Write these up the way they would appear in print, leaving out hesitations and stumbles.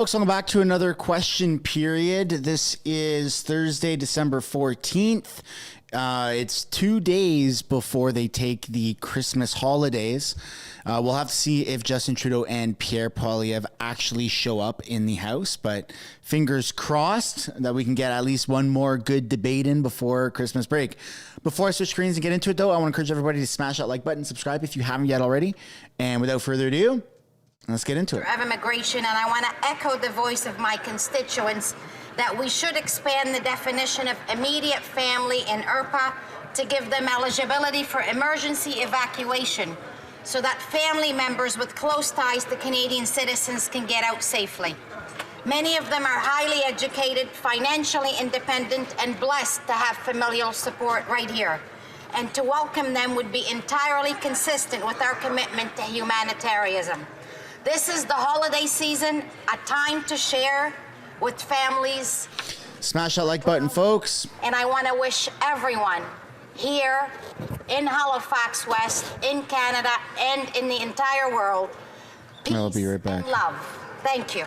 Folks, welcome back to another question period. This is Thursday, December 14th. It's 2 days before they take the Christmas holidays. We'll have to see if Justin Trudeau and Pierre Poilievre actually show up in the House, but fingers crossed that we can get at least one more good debate in before Christmas break. Before I switch screens and get into it, though, I want to encourage everybody to smash that like button, subscribe if you haven't yet already. And without further ado, let's get into it. Of immigration, and I want to echo the voice of my constituents that we should expand the definition of immediate family in IRPA to give them eligibility for emergency evacuation so that family members with close ties to Canadian citizens can get out safely. Many of them are highly educated, financially independent, and blessed to have familial support right here. And to welcome them would be entirely consistent with our commitment to humanitarianism. This is the holiday season, a time to share with families. Smash that like button, folks. And I want to wish everyone here in Halifax West, in Canada, and in the entire world, peace I'll be right back. and love. Thank you.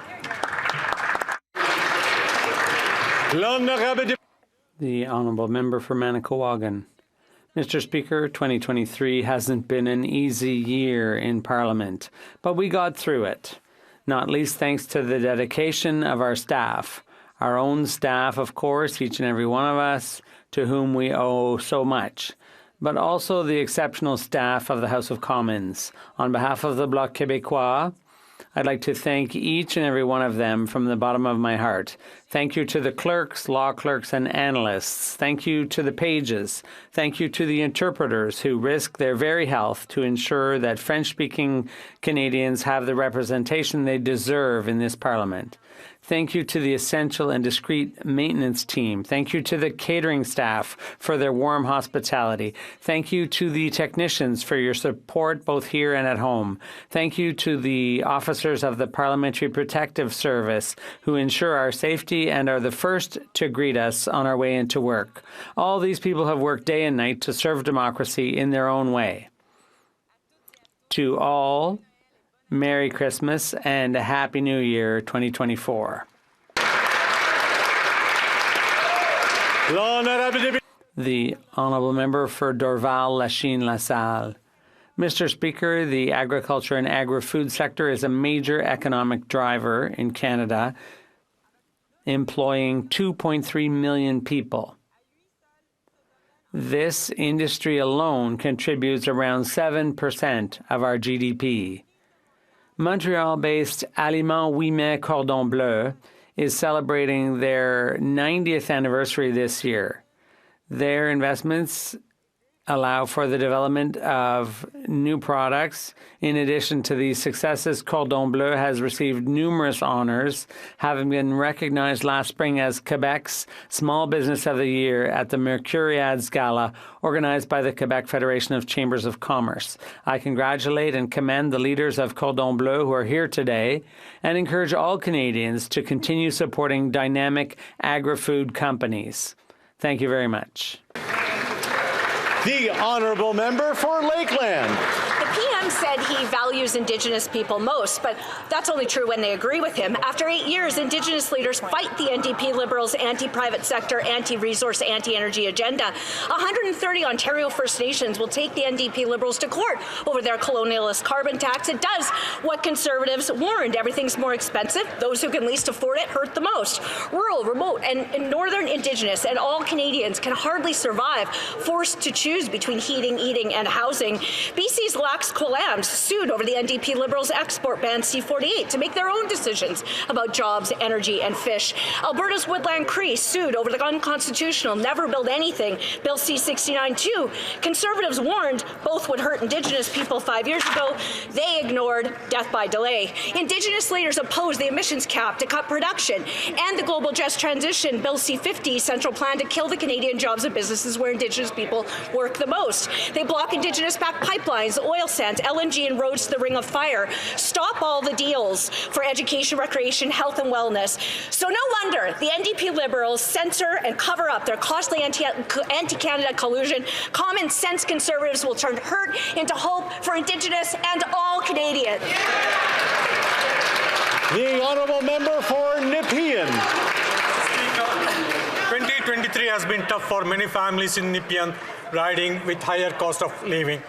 The Honourable Member for Manicouagan. Mr. Speaker, 2023 hasn't been an easy year in Parliament, but we got through it, not least thanks to the dedication of our staff, our own staff, of course, each and every one of us, to whom we owe so much, but also the exceptional staff of the House of Commons. On behalf of the Bloc Québécois, I'd like to thank each and every one of them from the bottom of my heart. Thank you to the clerks, law clerks, and analysts. Thank you to the pages. Thank you to the interpreters who risk their very health to ensure that French-speaking Canadians have the representation they deserve in this Parliament. Thank you to the essential and discreet maintenance team. Thank you to the catering staff for their warm hospitality. Thank you to the technicians for your support both here and at home. Thank you to the officers of the Parliamentary Protective Service who ensure our safety and are the first to greet us on our way into work. All these people have worked day and night to serve democracy in their own way. To all, Merry Christmas and a Happy New Year 2024. The Honourable Member for Dorval-Lachine-LaSalle. Mr. Speaker, the agriculture and agri-food sector is a major economic driver in Canada, employing 2.3 million people. This industry alone contributes around 7% of our GDP. Montreal-based Aliments Ouimet Cordon Bleu is celebrating their 90th anniversary this year. Their investments allow for the development of new products. In addition to these successes, Cordon Bleu has received numerous honors, having been recognized last spring as Quebec's Small Business of the Year at the Mercuriades Gala, organized by the Quebec Federation of Chambers of Commerce. I congratulate and commend the leaders of Cordon Bleu who are here today and encourage all Canadians to continue supporting dynamic agri-food companies. Thank you very much. The Honourable Member for Lakeland. The PM said he values Indigenous people most, but that's only true when they agree with him. After 8 years, Indigenous leaders fight the NDP Liberals' anti-private sector, anti-resource, anti-energy agenda. 130 Ontario First Nations will take the NDP Liberals to court over their colonialist carbon tax. It does what Conservatives warned. Everything's more expensive. Those who can least afford it hurt the most. Rural, remote, and northern Indigenous and all Canadians can hardly survive, forced to choose between heating, eating, and housing. BC's Lax Kw'alaams sued over the NDP Liberals' export ban C-48 to make their own decisions about jobs, energy, and fish. Alberta's Woodland Cree sued over the unconstitutional Never Build Anything Bill C-69 too. Conservatives warned both would hurt Indigenous people 5 years ago. They ignored death by delay. Indigenous leaders opposed the emissions cap to cut production and the Global Just Transition Bill C-50 central plan to kill the Canadian jobs and businesses where Indigenous people work the most. They block Indigenous-backed pipelines, oil sands, LNG, and roads to the Ring of Fire. Stop all the deals for education, recreation, health, and wellness. So no wonder the NDP Liberals censor and cover up their costly anti-Canada collusion. Common sense Conservatives will turn hurt into hope for Indigenous and all Canadians. The honourable member for Nepean. 2023 has been tough for many families in Nepean riding with higher cost of living.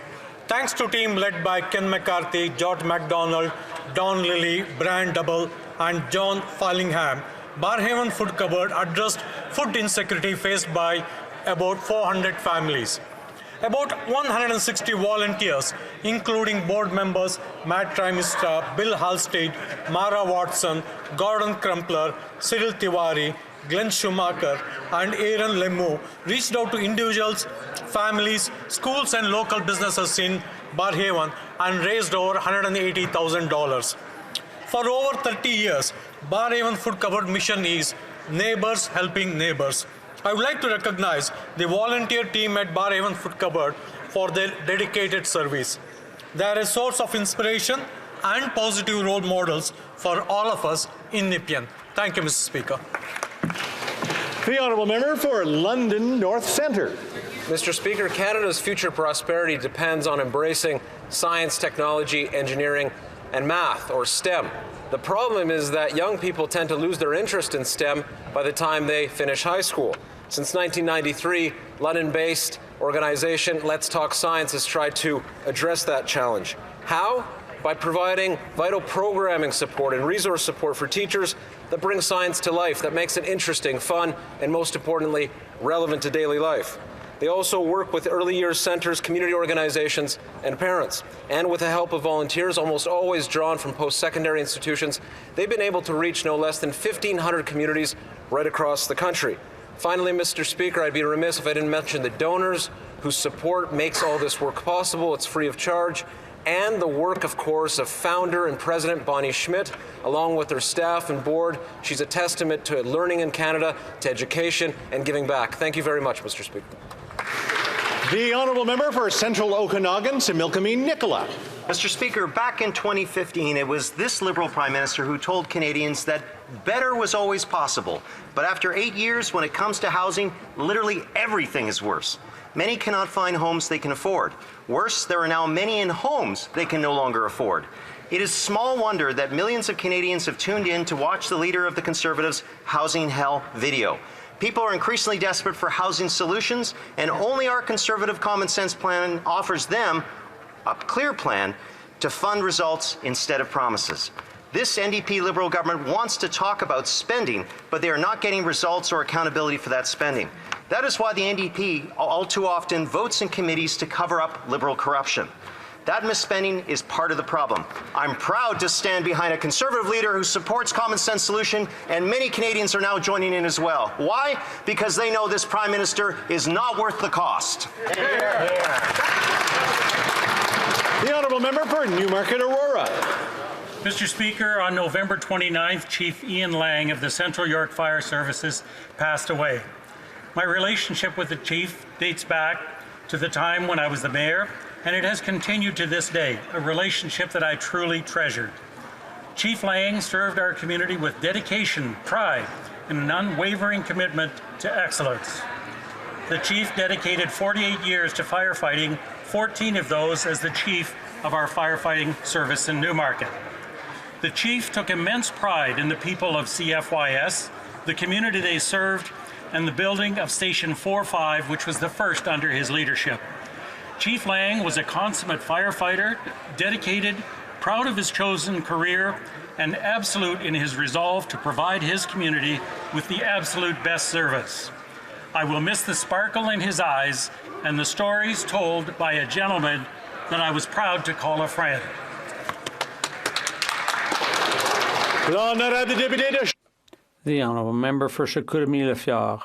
Thanks to team led by Ken McCarthy, George MacDonald, Don Lilly, Brian Double, and John Fallingham, Barhaven Food Cupboard addressed food insecurity faced by about 400 families. About 160 volunteers, including board members Matt Trimestra, Bill Halstead, Mara Watson, Gordon Crumpler, Cyril Tiwari, Glenn Schumacher, and Aaron Lemu, reached out to individuals, families, schools, and local businesses in Barhaven and raised over $180,000. For over 30 years, Barhaven Food Cupboard mission is Neighbors Helping Neighbors. I would like to recognize the volunteer team at Barhaven Food Cupboard for their dedicated service. They are a source of inspiration and positive role models for all of us in Nepean. Thank you, Mr. Speaker. The honourable member for London North Centre. Mr. Speaker, Canada's future prosperity depends on embracing science, technology, engineering, and math, or STEM. The problem is that young people tend to lose their interest in STEM by the time they finish high school. Since 1993, London-based organization Let's Talk Science has tried to address that challenge. How? By providing vital programming support and resource support for teachers that bring science to life, that makes it interesting, fun, and most importantly, relevant to daily life. They also work with early years centers, community organizations, and parents. And with the help of volunteers, almost always drawn from post-secondary institutions, they've been able to reach no less than 1,500 communities right across the country. Finally, Mr. Speaker, I'd be remiss if I didn't mention the donors whose support makes all this work possible. It's free of charge. And the work, of course, of founder and president Bonnie Schmidt, along with her staff and board. She's a testament to learning in Canada, to education, and giving back. Thank you very much, Mr. Speaker. The honourable member for Central Okanagan, Similkameen Nicola. Mr. Speaker, back in 2015, it was this Liberal Prime Minister who told Canadians that better was always possible. But after 8 years, when it comes to housing, literally everything is worse. Many cannot find homes they can afford. Worse, there are now many in homes they can no longer afford. It is small wonder that millions of Canadians have tuned in to watch the leader of the Conservatives' Housing Hell video. People are increasingly desperate for housing solutions, and only our Conservative Common Sense plan offers them a clear plan to fund results instead of promises. This NDP Liberal government wants to talk about spending, but they are not getting results or accountability for that spending. That is why the NDP all too often votes in committees to cover up Liberal corruption. That misspending is part of the problem. I'm proud to stand behind a Conservative leader who supports common sense solution, and many Canadians are now joining in as well. Why? Because they know this Prime Minister is not worth the cost. The honourable member for Newmarket Aurora. Mr. Speaker, on November 29th, Chief Ian Lang of the Central York Fire Services passed away. My relationship with the Chief dates back to the time when I was the Mayor, and it has continued to this day, a relationship that I truly treasured. Chief Lang served our community with dedication, pride, and an unwavering commitment to excellence. The Chief dedicated 48 years to firefighting, 14 of those as the Chief of our firefighting service in Newmarket. The Chief took immense pride in the people of CFYS, the community they served, and the building of Station 4-5, which was the first under his leadership. Chief Lang was a consummate firefighter, dedicated, proud of his chosen career, and absolute in his resolve to provide his community with the absolute best service. I will miss the sparkle in his eyes and the stories told by a gentleman that I was proud to call a friend. The honourable member for Chicoutimi-Le-Fjord.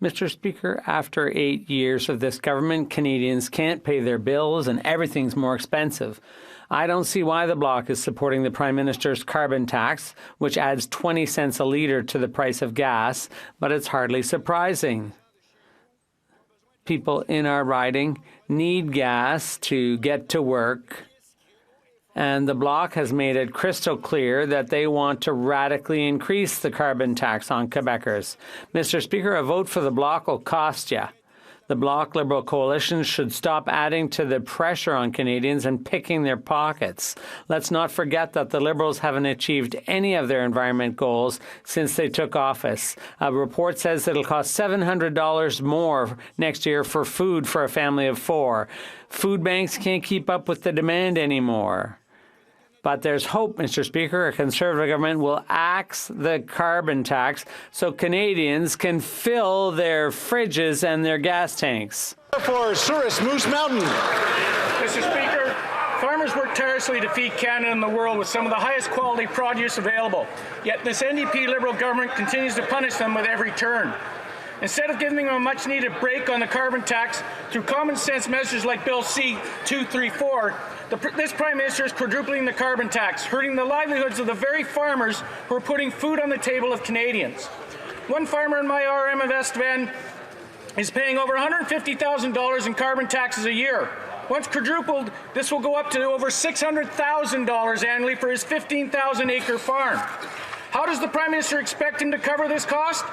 Mr. Speaker, after 8 years of this government, Canadians can't pay their bills and everything's more expensive. I don't see why the Bloc is supporting the Prime Minister's carbon tax, which adds 20 cents a litre to the price of gas, but it's hardly surprising. People in our riding need gas to get to work, and the Bloc has made it crystal clear that they want to radically increase the carbon tax on Quebecers. Mr. Speaker, a vote for the Bloc will cost you. The Bloc Liberal coalition should stop adding to the pressure on Canadians and picking their pockets. Let's not forget that the Liberals haven't achieved any of their environment goals since they took office. A report says it'll cost $700 more next year for food for a family of 4. Food banks can't keep up with the demand anymore. But there's hope, Mr. Speaker. A Conservative government will axe the carbon tax so Canadians can fill their fridges and their gas tanks. For Souris Moose Mountain. Mr. Speaker, farmers work tirelessly to feed Canada and the world with some of the highest quality produce available. Yet this NDP Liberal government continues to punish them with every turn. Instead of giving them a much-needed break on the carbon tax through common-sense measures like Bill C-234, this Prime Minister is quadrupling the carbon tax, hurting the livelihoods of the very farmers who are putting food on the table of Canadians. One farmer in my RM of Estevan is paying over $150,000 in carbon taxes a year. Once quadrupled, this will go up to over $600,000 annually for his 15,000-acre farm. How does the Prime Minister expect him to cover this cost?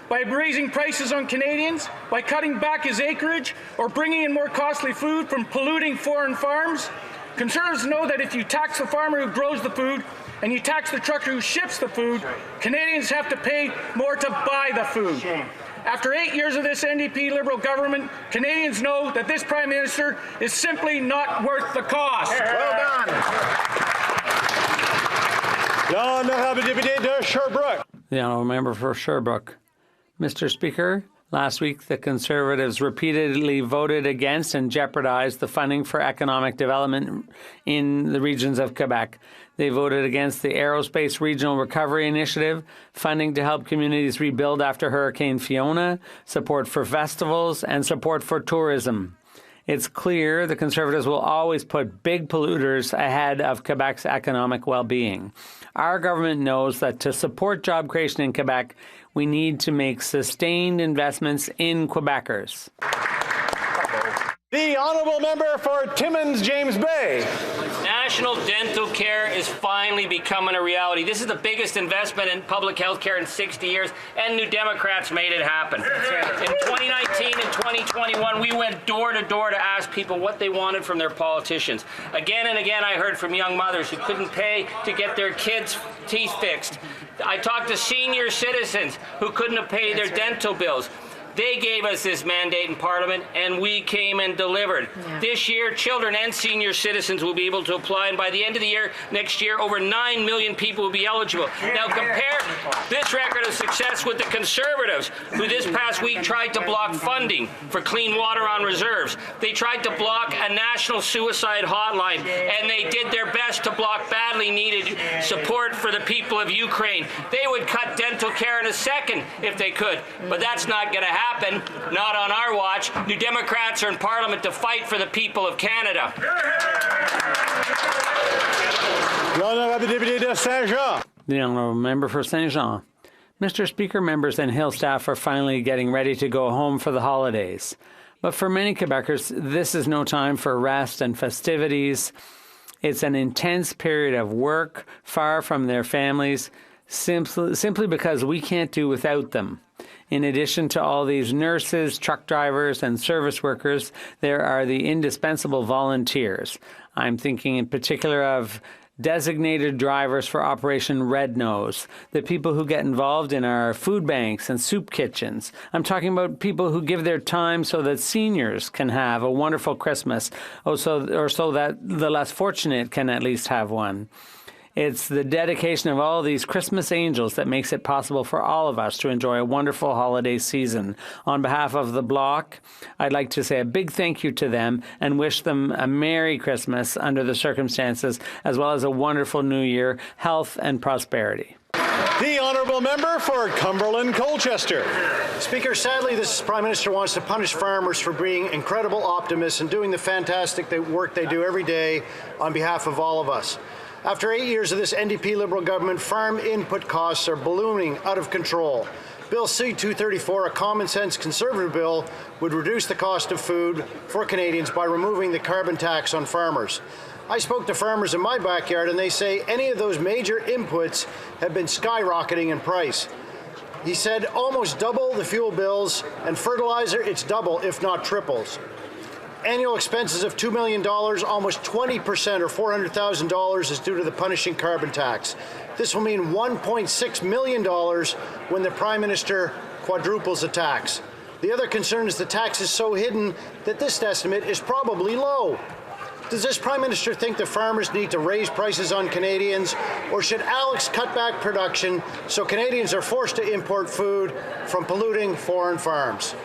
By raising prices on Canadians, by cutting back his acreage, or bringing in more costly food from polluting foreign farms? Conservatives know that if you tax the farmer who grows the food and you tax the trucker who ships the food, Canadians have to pay more to buy the food. After 8 years of this NDP Liberal government, Canadians know that this Prime Minister is simply not worth the cost. Well done. L'honorable député de Sherbrooke. The honourable member for Sherbrooke. Mr. Speaker, last week the Conservatives repeatedly voted against and jeopardized the funding for economic development in the regions of Quebec. They voted against the Aerospace Regional Recovery Initiative, funding to help communities rebuild after Hurricane Fiona, support for festivals, and support for tourism. It's clear the Conservatives will always put big polluters ahead of Quebec's economic well-being. Our government knows that to support job creation in Quebec, we need to make sustained investments in Quebecers. The honourable member for Timmins James Bay. National dental care is finally becoming a reality. This is the biggest investment in public health care in 60 years, and New Democrats made it happen. In 2019 and 2021, we went door to door to ask people what they wanted from their politicians. Again and again, I heard from young mothers who couldn't pay to get their kids' teeth fixed. I talked to senior citizens who couldn't have paid their dental bills. They gave us this mandate in Parliament, and we came and delivered. Yeah. This year, children and senior citizens will be able to apply, and by the end of the year, next year, over 9 million people will be eligible. Now compare this record of success with the Conservatives, who this past week tried to block funding for clean water on reserves. They tried to block a national suicide hotline, and they did their best to block badly needed support for the people of Ukraine. They would cut dental care in a second if they could, but that's not going to happen. Not on our watch. New Democrats are in Parliament to fight for the people of Canada. L'honorable député de Saint-Jean. The honourable member for Saint-Jean. Mr. Speaker, members and Hill staff are finally getting ready to go home for the holidays. But for many Quebecers, this is no time for rest and festivities. It's an intense period of work, far from their families, simply because we can't do without them. In addition to all these nurses, truck drivers, and service workers, there are the indispensable volunteers. I'm thinking in particular of designated drivers for Operation Red Nose, the people who get involved in our food banks and soup kitchens. I'm talking about people who give their time so that seniors can have a wonderful Christmas, or so that the less fortunate can at least have one. It's the dedication of all these Christmas angels that makes it possible for all of us to enjoy a wonderful holiday season. On behalf of the Bloc, I'd like to say a big thank you to them and wish them a Merry Christmas under the circumstances, as well as a wonderful New Year, health and prosperity. The honourable member for Cumberland Colchester. Speaker, sadly, this Prime Minister wants to punish farmers for being incredible optimists and doing the fantastic work they do every day on behalf of all of us. After 8 years of this NDP Liberal government, farm input costs are ballooning out of control. Bill C-234, a common-sense Conservative bill, would reduce the cost of food for Canadians by removing the carbon tax on farmers. I spoke to farmers in my backyard, and they say any of those major inputs have been skyrocketing in price. He said almost double the fuel bills, and fertilizer, it's double, if not triples. Annual expenses of $2 million, almost 20% or $400,000 is due to the punishing carbon tax. This will mean $1.6 million when the Prime Minister quadruples the tax. The other concern is the tax is so hidden that this estimate is probably low. Does this Prime Minister think the farmers need to raise prices on Canadians, or should Alex cut back production so Canadians are forced to import food from polluting foreign farms?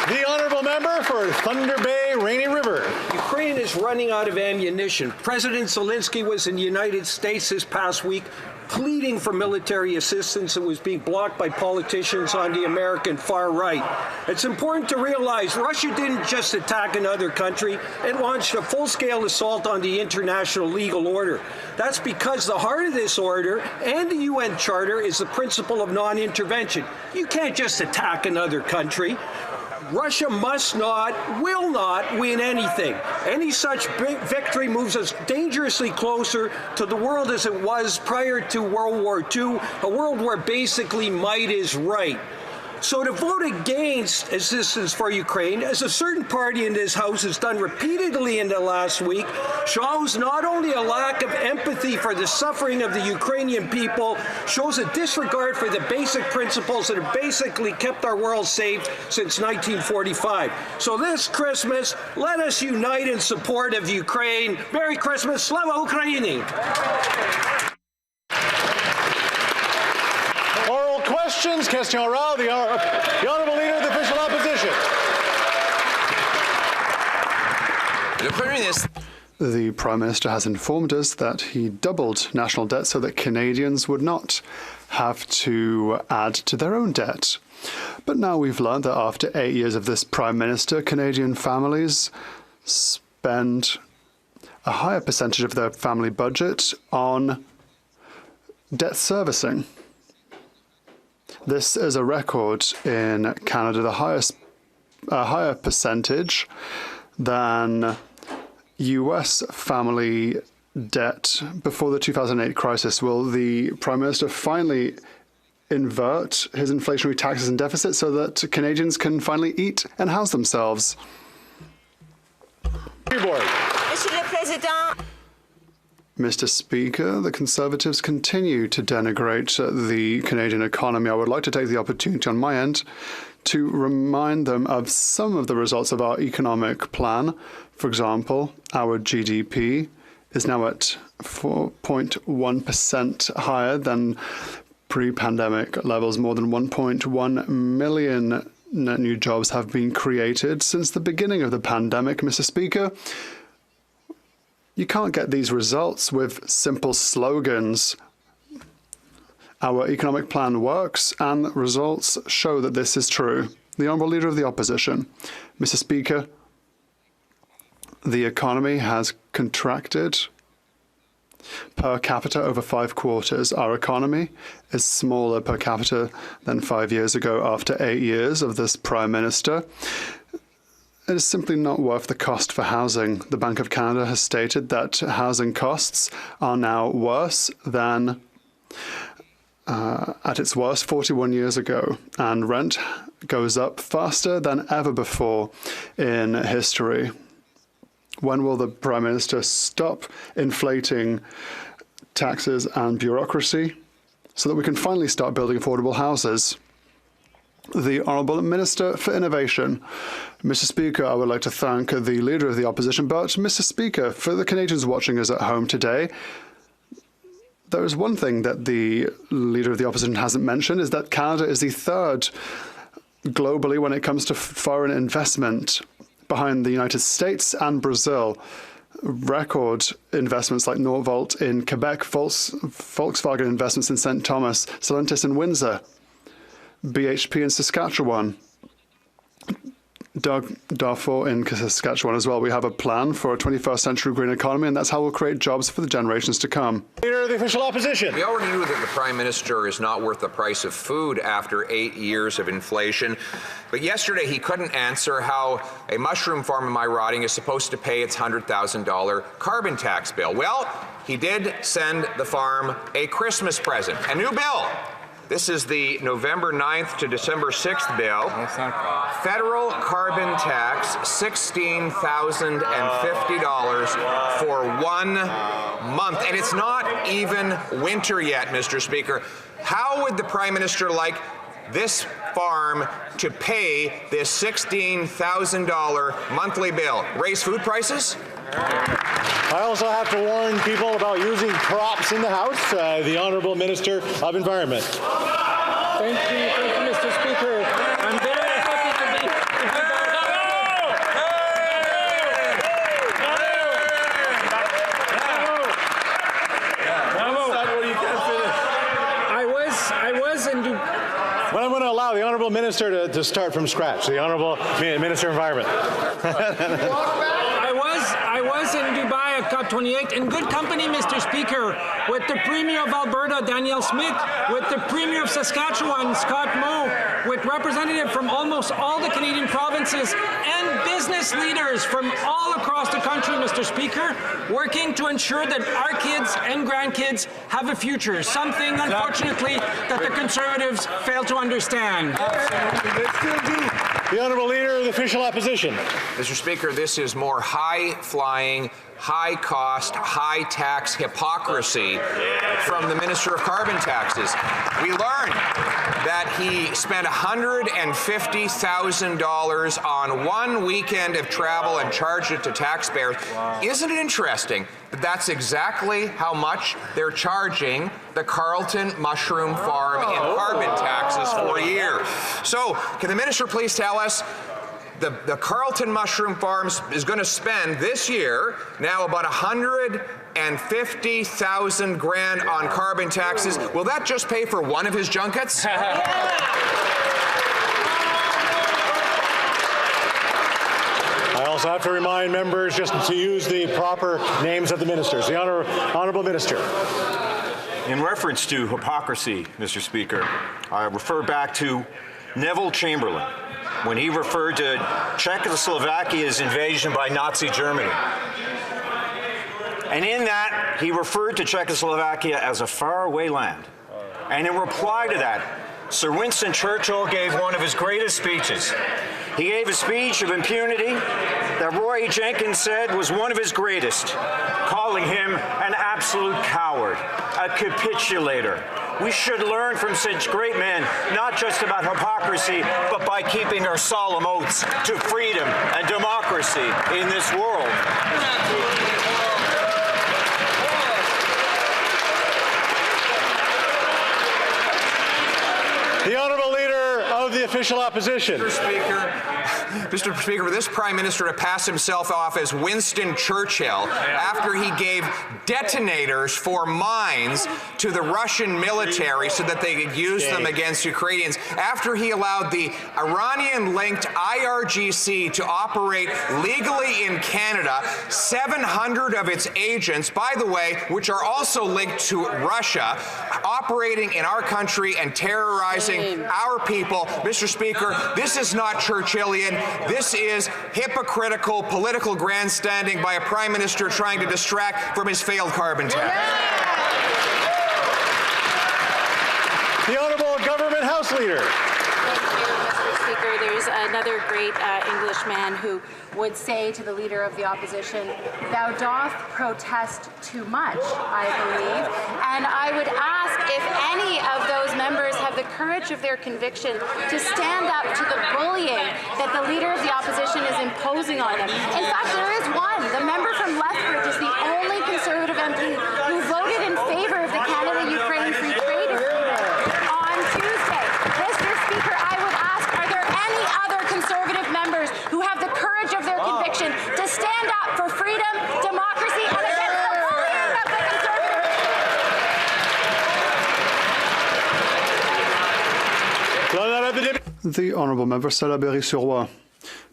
The honourable member for Thunder Bay, Rainy River. Ukraine is running out of ammunition. President Zelensky was in the United States this past week pleading for military assistance that was being blocked by politicians on the American far right. It's important to realize Russia didn't just attack another country, it launched a full-scale assault on the international legal order. That's because the heart of this order and the UN Charter is the principle of non-intervention. You can't just attack another country. Russia must not, will not win anything. Any such victory moves us dangerously closer to the world as it was prior to World War II, a world where basically might is right. So to vote against assistance for Ukraine, as a certain party in this House has done repeatedly in the last week, shows not only a lack of empathy for the suffering of the Ukrainian people, shows a disregard for the basic principles that have basically kept our world safe since 1945. So this Christmas, let us unite in support of Ukraine. Merry Christmas, Slava Ukraini! Oral questions, question orale, the honourable leader of the official opposition. The Prime Minister has informed us that he doubled national debt so that Canadians would not have to add to their own debt. But now we've learned that after 8 years of this Prime Minister, Canadian families spend a higher percentage of their family budget on debt servicing. This is a record in Canada, the higher percentage than US family debt before the 2008 crisis. Will the Prime Minister finally invert his inflationary taxes and deficits so that Canadians can finally eat and house themselves? Mr. Speaker, the Conservatives continue to denigrate the Canadian economy. I would like to take the opportunity on my end to remind them of some of the results of our economic plan. For example, our GDP is now at 4.1% higher than pre-pandemic levels. More than 1.1 million net new jobs have been created since the beginning of the pandemic, Mr. Speaker. You can't get these results with simple slogans. Our economic plan works, and results show that this is true. The Honourable Leader of the Opposition. Mr. Speaker, the economy has contracted per capita over 5 quarters. Our economy is smaller per capita than 5 years ago after 8 years of this Prime Minister. It is simply not worth the cost for housing. The Bank of Canada has stated that housing costs are now worse than at its worst 41 years ago, and rent goes up faster than ever before in history. When will the Prime Minister stop inflating taxes and bureaucracy so that we can finally start building affordable houses? The Honourable Minister for Innovation. Mr. Speaker, I would like to thank the Leader of the Opposition, but Mr. Speaker, for the Canadians watching us at home today, there is one thing that the Leader of the Opposition hasn't mentioned, is that Canada is the third globally when it comes to foreign investment, behind the United States and Brazil. Record investments like Norvolt in Quebec, Volkswagen investments in St. Thomas, Stellantis in Windsor, BHP in Saskatchewan, Darfur in Saskatchewan as well. We have a plan for a 21st century green economy, and that's how we'll create jobs for the generations to come. Leader of the official opposition. We already knew that the Prime Minister is not worth the price of food after 8 years of inflation. But yesterday he couldn't answer how a mushroom farm in my riding is supposed to pay its $100,000 carbon tax bill. Well, he did send the farm a Christmas present, a new bill This is the November 9th to December 6th bill. Federal carbon tax, $16,050 for 1 month. And it's not even winter yet, Mr. Speaker. How would the Prime Minister like this farm to pay this $16,000 monthly bill? Raise food prices? I also have to warn people about using props in the House. The Honourable Minister of Environment. Thank you, Mr. Speaker. I'm very happy to be I was in Dubai. Well, I'm going to allow the Honourable Minister to start from scratch. The Honourable Minister of Environment. I was in Dubai at COP28 in good company, Mr. Speaker, with the Premier of Alberta, Danielle Smith, with the Premier of Saskatchewan, Scott Moe, with representatives from almost all the Canadian provinces and business leaders from all across the country, Mr. Speaker, working to ensure that our kids and grandkids have a future, something, unfortunately, that the Conservatives fail to understand. The Honourable Leader of the Official Opposition. Mr. Speaker, this is more high-flying, high-cost, high-tax hypocrisy from the Minister of Carbon Taxes. We learned that he spent $150,000 on 1 weekend of travel and charged it to taxpayers. Isn't it interesting that that's exactly how much they're charging the Carleton Mushroom Farm in carbon taxes for a year? So, can the Minister please tell us, the Carleton Mushroom Farms is going to spend this year now about $150,000 grand on carbon taxes. Will that just pay for one of his junkets? I also have to remind members just to use the proper names of the ministers. The Honourable Minister. In reference to hypocrisy, Mr. Speaker, I refer back to Neville Chamberlain when he referred to Czechoslovakia's invasion by Nazi Germany. And in that, he referred to Czechoslovakia as a faraway land. And in reply to that, Sir Winston Churchill gave one of his greatest speeches. He gave a speech of impunity that Roy Jenkins said was one of his greatest, calling him an absolute coward, a capitulator. We should learn from such great men, not just about hypocrisy, but by keeping our solemn oaths to freedom and democracy in this world. The Honourable Leader of the Official Opposition. Mr. Speaker, for this Prime Minister to pass himself off as Winston Churchill after he gave detonators for mines to the Russian military so that they could use them against Ukrainians, after he allowed the Iranian-linked IRGC to operate legally in Canada, 700 of its agents, by the way, which are also linked to Russia, operating in our country and terrorizing our people. Mr. Speaker, this is not Churchillian. This is hypocritical political grandstanding by a Prime Minister trying to distract from his failed carbon tax. The Honourable Government House Leader. Speaker, there's another great Englishman who would say to the Leader of the Opposition, "Thou doth protest too much," I believe. And I would ask if any of those members have the courage of their conviction to stand up to the bullying that the Leader of the Opposition is imposing on them. In fact, there is one. The member from Lethbridge is the only Conservative MP who voted in favour of the Canada-Ukraine Free Trade Agreement on Tuesday. Mr. Speaker, I would ask, are there any other Conservative members who have the courage of their conviction to stand up for freedom, democracy, and against the bullying of the Conservatives? The Honourable Member Salaberry-sur-Roi.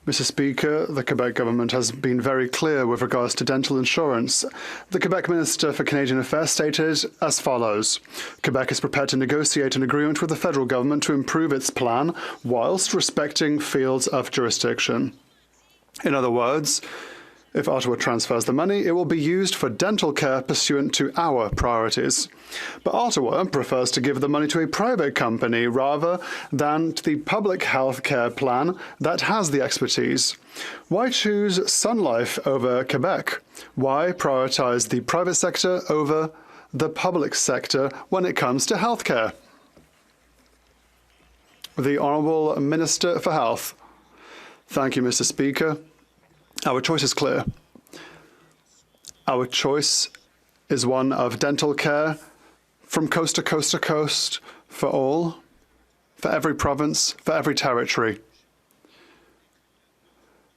Mr. Speaker, the Quebec government has been very clear with regards to dental insurance. The Quebec Minister for Canadian Affairs stated as follows: Quebec is prepared to negotiate an agreement with the federal government to improve its plan whilst respecting fields of jurisdiction. In other words, If Ottawa transfers the money, it will be used for dental care pursuant to our priorities. But Ottawa prefers to give the money to a private company rather than to the public health care plan that has the expertise. Why choose Sun Life over Quebec? Why prioritize the private sector over the public sector when it comes to healthcare? The Honourable Minister for Health. Thank you, Mr. Speaker. Our choice is clear. Our choice is one of dental care from coast to coast to coast for all, for every province, for every territory.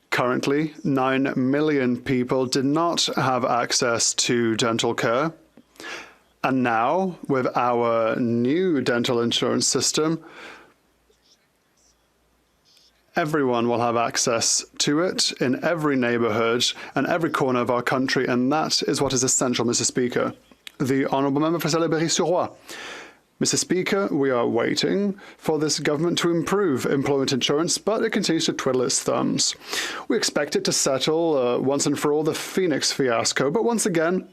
Currently, 9 million people did not have access to dental care. And now, with our new dental insurance system, everyone will have access to it in every neighbourhood and every corner of our country, and that is what is essential, Mr. Speaker. The Honourable Member for Salaberry-sur-Roi. Mr. Speaker, we are waiting for this government to improve employment insurance, but it continues to twiddle its thumbs. We expect it to settle once and for all the Phoenix fiasco, but once again,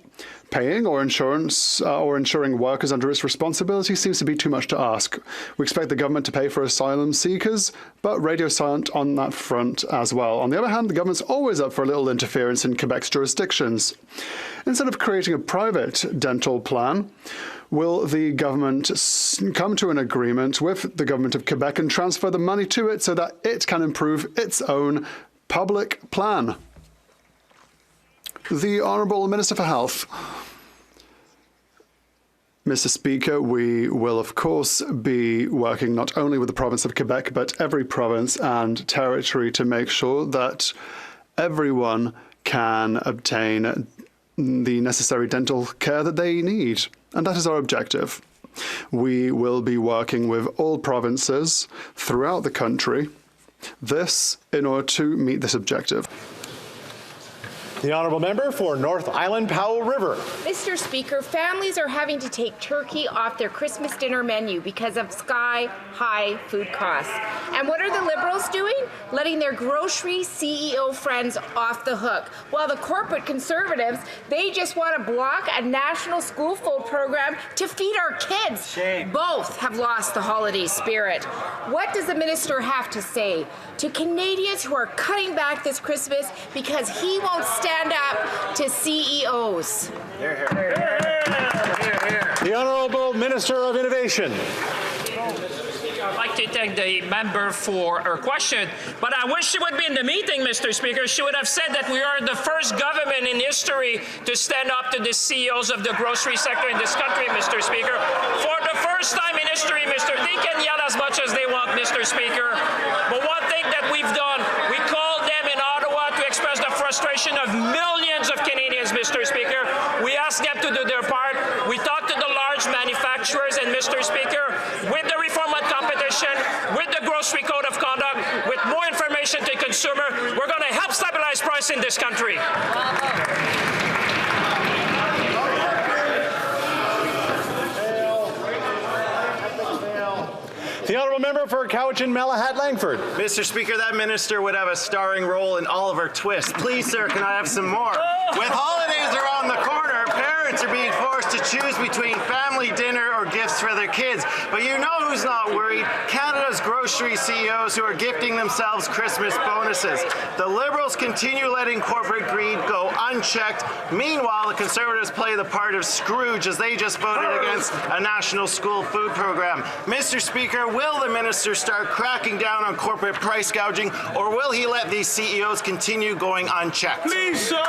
paying or insuring workers under its responsibility seems to be too much to ask. We expect the government to pay for asylum seekers, but radio silent on that front as well. On the other hand, the government's always up for a little interference in Quebec's jurisdictions. Instead of creating a private dental plan, will the government come to an agreement with the government of Quebec and transfer the money to it so that it can improve its own public plan? The Honourable Minister for Health. Mr. Speaker, we will of course be working not only with the province of Quebec, but every province and territory to make sure that everyone can obtain the necessary dental care that they need. And that is our objective. We will be working with all provinces throughout the country, this in order to meet this objective. The Honourable Member for North Island Powell River. Mr. Speaker, families are having to take turkey off their Christmas dinner menu because of sky-high food costs. And what are the Liberals doing? Letting their grocery CEO friends off the hook. While the corporate Conservatives, they just want to block a national school food program to feed our kids. Shame. Both have lost the holiday spirit. What does the minister have to say to Canadians who are cutting back this Christmas because he won't stand up to CEOs? Hear, hear. The Honourable Minister of Innovation. I'd like to thank the member for her question, but I wish she would be in the meeting, Mr. Speaker. She would have said that we are the first government in history to stand up to the CEOs of the grocery sector in this country, Mr. Speaker. For the first time in history, they can yell as much as they want, Mr. Speaker, but one thing that we've done, we called them in Ottawa to express the frustration of millions of Canadians, Mr. Speaker. We asked them to do their part. We talked to the large manufacturers, and Mr. Speaker, with the reform on competition, with the grocery code of conduct, with more information to the consumer, we're going to help stabilize price in this country. The Honourable Member for Cowichan-Malahat-Langford. Mr. Speaker, that minister would have a starring role in Oliver Twist. Please, sir, can I have some more? With holidays around the corner, parents are being forced to choose between family dinner or gifts for their kids. But you know who's not worried? Canada's grocery CEOs who are gifting themselves Christmas bonuses. The Liberals continue letting corporate greed go unchecked. Meanwhile, the Conservatives play the part of Scrooge as they just voted against a national school food program. Mr. Speaker, will the minister start cracking down on corporate price gouging, or will he let these CEOs continue going unchecked? Please, sir.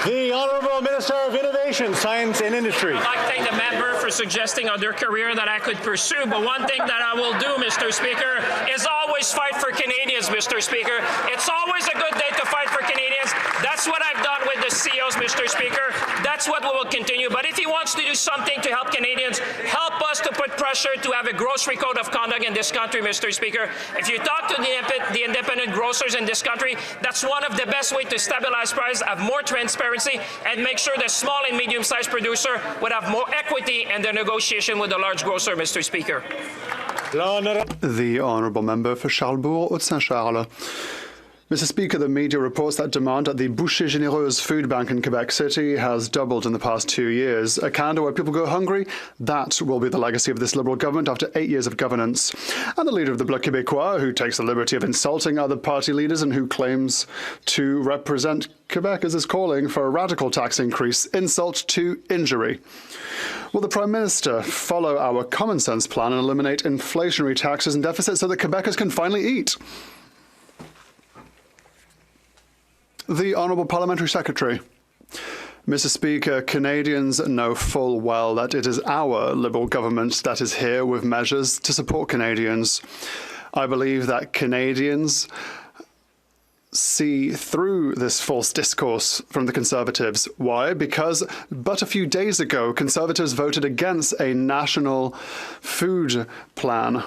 The Honourable Minister of Innovation, Science and Industry. I'd like to thank the member for suggesting other career that I could pursue, but one thing that I will do, Mr. Speaker, is always fight for Canadians, Mr. Speaker. It's always a good day to fight for Canadians. That's what I've done with the CEOs, Mr. Speaker. That's what we will continue. But if he wants to do something to help Canadians, help us to put pressure to have a grocery code of conduct in this country, Mr. Speaker. If you talk to the independent grocers in this country, that's one of the best ways to stabilize price, have more transparency, and make sure the small and medium-sized producer would have more equity in the negotiation with the large grocer, Mr. Speaker. The Honourable Member for Charlesbourg-Haute-Saint-Charles. Mr. Speaker, the media reports that demand at the Boucher Généreuse food bank in Quebec City has doubled in the past 2 years. A Canada where people go hungry, that will be the legacy of this Liberal government after 8 years of governance. And the leader of the Bloc Québécois, who takes the liberty of insulting other party leaders and who claims to represent Quebec, as is calling for a radical tax increase, insult to injury. Will the Prime Minister follow our common sense plan and eliminate inflationary taxes and deficits so that Quebecers can finally eat? The Honourable Parliamentary Secretary. Mr. Speaker, Canadians know full well that it is our Liberal government that is here with measures to support Canadians. I believe that Canadians see through this false discourse from the Conservatives. Why? Because but a few days ago, Conservatives voted against a national food plan.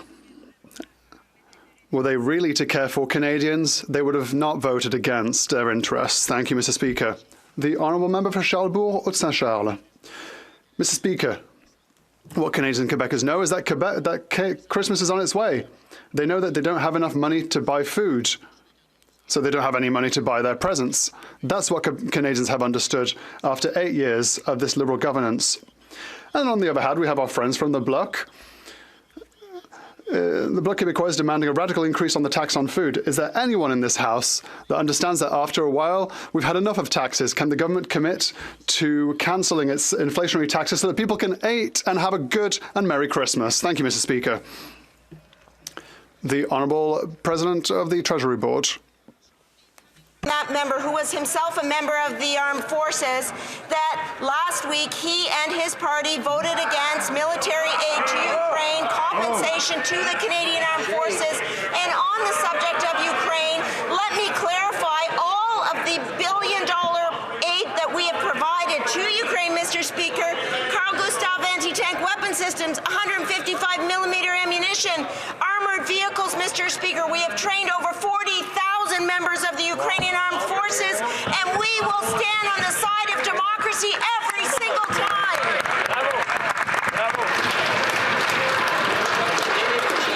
Were they really to care for Canadians, they would have not voted against their interests. Thank you, Mr. Speaker. The Honourable Member for Charlesbourg, Haute-Saint-Charles. Mr. Speaker, what Canadians and Quebecers know is that Christmas is on its way. They know that they don't have enough money to buy food, so they don't have any money to buy their presents. That's what Canadians have understood after 8 years of this Liberal governance. And on the other hand, we have our friends from the Bloc. The Bloc Québécois is demanding a radical increase on the tax on food. Is there anyone in this House that understands that after a while we've had enough of taxes? Can the government commit to cancelling its inflationary taxes so that people can eat and have a good and Merry Christmas? Thank you, Mr. Speaker. The Honourable President of the Treasury Board. That member, who was himself a member of the armed forces, that last week he and his party voted against military aid to Ukraine, compensation to the Canadian Armed Forces. And on the subject of Ukraine, let me clarify all of the billion-dollar aid that we have provided to Ukraine, Mr. Speaker. Carl Gustav anti-tank weapon systems, 155mm ammunition, armored vehicles, Mr. Speaker. We have trained over 40,000 members of the Ukrainian Armed Forces, and we will stand on the side of democracy every single time.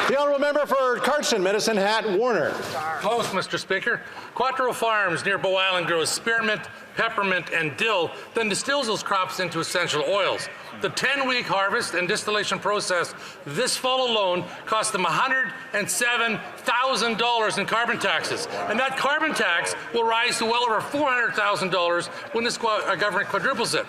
The Honourable Member for Cardston, Medicine Hat, Warner. Close, Mr. Speaker. Quattro Farms near Bow Island grows spearmint, peppermint, and dill, then distills those crops into essential oils. The 10-week harvest and distillation process this fall alone cost them $107,000 in carbon taxes. And that carbon tax will rise to well over $400,000 when this government quadruples it.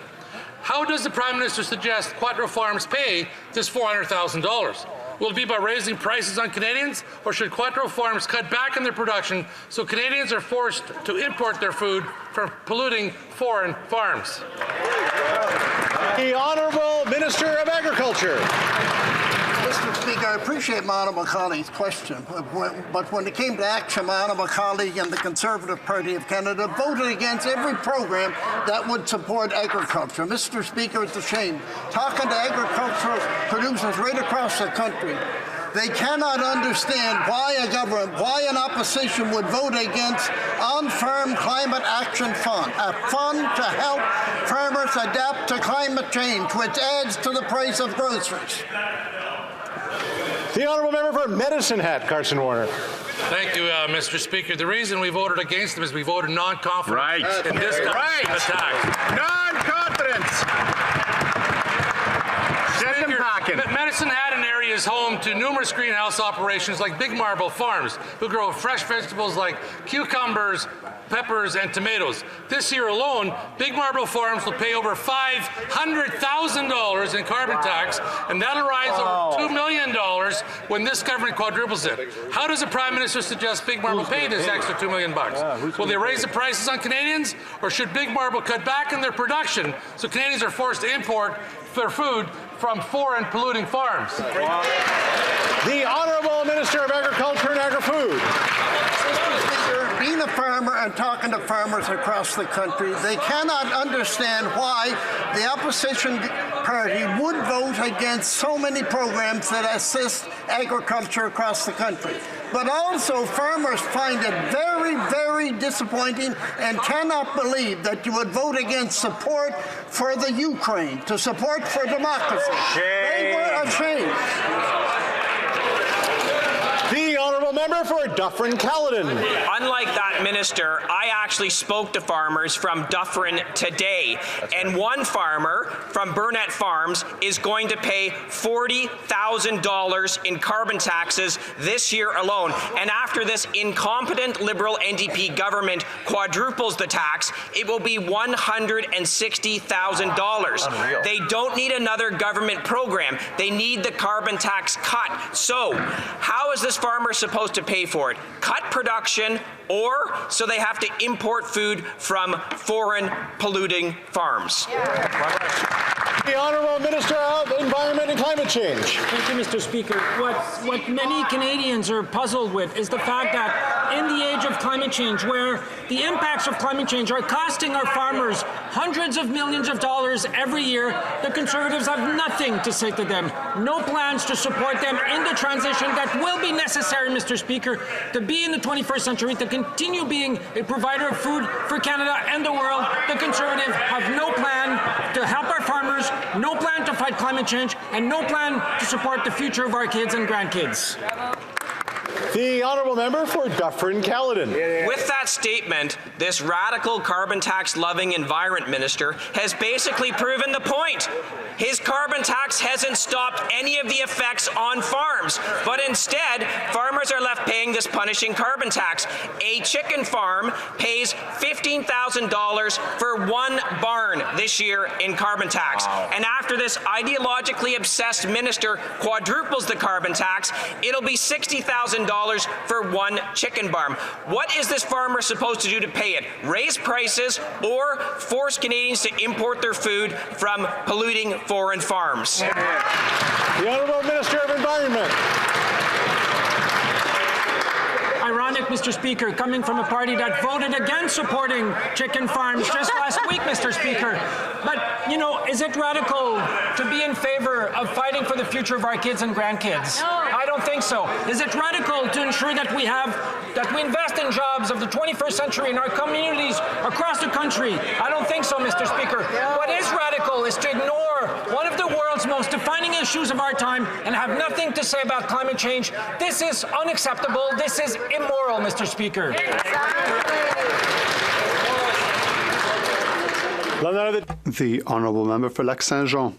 How does the Prime Minister suggest Quattro Farms pay this $400,000? Will it be by raising prices on Canadians, or should Quattro Farms cut back on their production so Canadians are forced to import their food from polluting foreign farms? The Honourable Minister of Agriculture. Mr. Speaker, I appreciate my honourable colleague's question, but when it came to action, my honourable colleague and the Conservative Party of Canada voted against every program that would support agriculture. Mr. Speaker, it's a shame. Talking to agricultural producers right across the country, they cannot understand why a government, why an opposition would vote against On-Farm Climate Action Fund, a fund to help farmers adapt to climate change, which adds to the price of groceries. The Honourable Member for Medicine Hat, Carson Warner. Thank you, Mr. Speaker. The reason we voted against them is we voted non-confidence in this government's attack. Non-confidence! Medicine Hat and area is home to numerous greenhouse operations like Big Marble Farms, who grow fresh vegetables like cucumbers, peppers, and tomatoes. This year alone, Big Marble Farms will pay over $500,000 in carbon tax, and that'll rise over $2 million when this government quadruples it. How does the Prime Minister suggest Big Marble pay this extra $2 million? Will they raise the prices on Canadians, or should Big Marble cut back on their production so Canadians are forced to import their food from foreign polluting farms? The Honourable Minister of Agriculture and Agri-Food. Being a farmer and talking to farmers across the country, they cannot understand why the opposition party would vote against so many programs that assist agriculture across the country. But also, farmers find it very, very disappointing and cannot believe that you would vote against support for the Ukraine, to support for democracy. They were ashamed. The Honourable Member member for Dufferin-Caledon. Unlike that minister, I actually spoke to farmers from Dufferin today, and one farmer from Burnett Farms is going to pay $40,000 in carbon taxes this year alone. And after this incompetent Liberal NDP government quadruples the tax, it will be $160,000. They don't need another government program. They need the carbon tax cut. So, how is this farmer supposed to pay for it? Cut production, or so they have to import food from foreign polluting farms. The Honourable Minister of Environment and Climate Change. Thank you, Mr. Speaker. What many Canadians are puzzled with is the fact that in the age of climate change, where the impacts of climate change are costing our farmers hundreds of millions of dollars every year, the Conservatives have nothing to say to them. No plans to support them in the transition that will be necessary, Mr. Speaker, to be in the 21st century, to continue being a provider of food for Canada and the world. The Conservatives have no plan to help our farmers, no plan to fight climate change, and no plan to support the future of our kids and grandkids. The Honourable Member for Dufferin-Caledon. With that statement, this radical carbon tax loving environment minister has basically proven the point. His carbon tax hasn't stopped any of the effects on farms, but instead, farmers are left paying this punishing carbon tax. A chicken farm pays $15,000 for one barn this year in carbon tax. Wow. And after this ideologically obsessed minister quadruples the carbon tax, it'll be $60,000 for one chicken farm. What is this farmer supposed to do to pay it? Raise prices or force Canadians to import their food from polluting foreign farms? The Honourable Minister of Environment. Ironic, Mr. Speaker, coming from a party that voted against supporting chicken farms just last week, Mr. Speaker. But, you know, is it radical to be in favor of fighting for the future of our kids and grandkids? No. I don't think so. Is it radical to ensure that we invest in jobs of the 21st century in our communities across the country? I don't think so, Mr. Speaker. What is radical is to ignore one of the world's most defining issues of our time and have nothing to say about climate change. This is unacceptable. This is immoral, Mr. Speaker. The Honourable Member for Lac-Saint-Jean.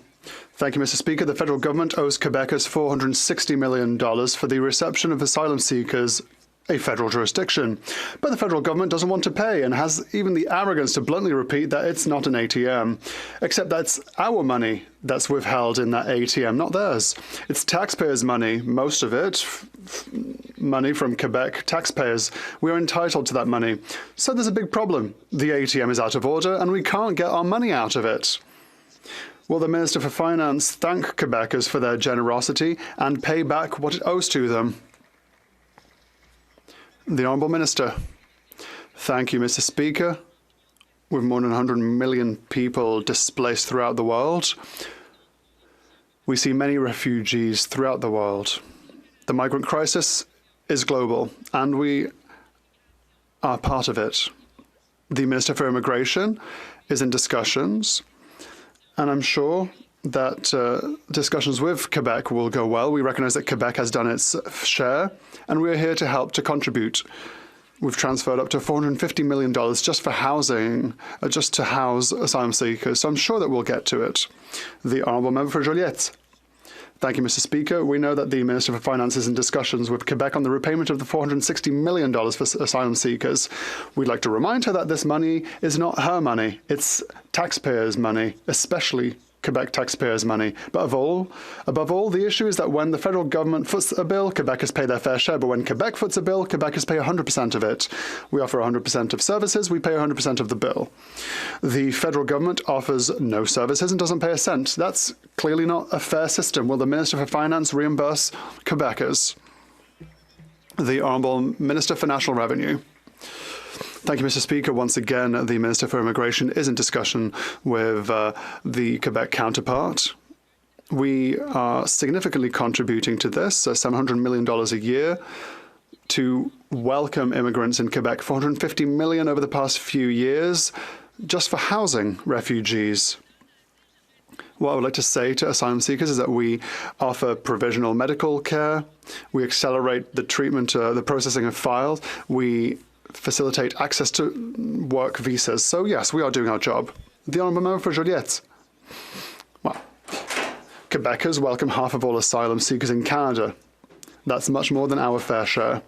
Thank you, Mr. Speaker. The federal government owes Quebecers $460 million for the reception of asylum seekers, a federal jurisdiction. But the federal government doesn't want to pay and has even the arrogance to bluntly repeat that it's not an ATM. Except that's our money that's withheld in that ATM, not theirs. It's taxpayers' money, most of it, money from Quebec taxpayers. We are entitled to that money. So there's a big problem. The ATM is out of order and we can't get our money out of it. Will the Minister for Finance thank Quebecers for their generosity and pay back what it owes to them? The Honourable Minister. Thank you, Mr. Speaker. With more than 100 million people displaced throughout the world, we see many refugees throughout the world. The migrant crisis is global, and we are part of it. The Minister for Immigration is in discussions, and I'm sure that discussions with Quebec will go well. We recognise that Quebec has done its share, and we are here to help to contribute. We've transferred up to $450 million just for housing, just to house asylum seekers, so I'm sure that we'll get to it. The Honourable Member for Joliette. Thank you, Mr. Speaker. We know that the Minister for Finance is in discussions with Quebec on the repayment of the $460 million for asylum seekers. We'd like to remind her that this money is not her money. It's taxpayers' money, especially Quebec taxpayers' money. But above all, the issue is that when the federal government foots a bill, Quebecers pay their fair share. But when Quebec foots a bill, Quebecers pay 100% of it. We offer 100% of services, we pay 100% of the bill. The federal government offers no services and doesn't pay a cent. That's clearly not a fair system. Will the Minister for Finance reimburse Quebecers? The Honourable Minister for National Revenue. Thank you, Mr. Speaker. Once again, the Minister for Immigration is in discussion with the Quebec counterpart. We are significantly contributing to this, $700 million a year, to welcome immigrants in Quebec, $450 million over the past few years, just for housing refugees. What I would like to say to asylum seekers is that we offer provisional medical care, we accelerate the treatment, the processing of files, we facilitate access to work visas. So yes, we are doing our job. The Honourable Member for Joliette. Well, Quebecers welcome half of all asylum seekers in Canada. That's much more than our fair share.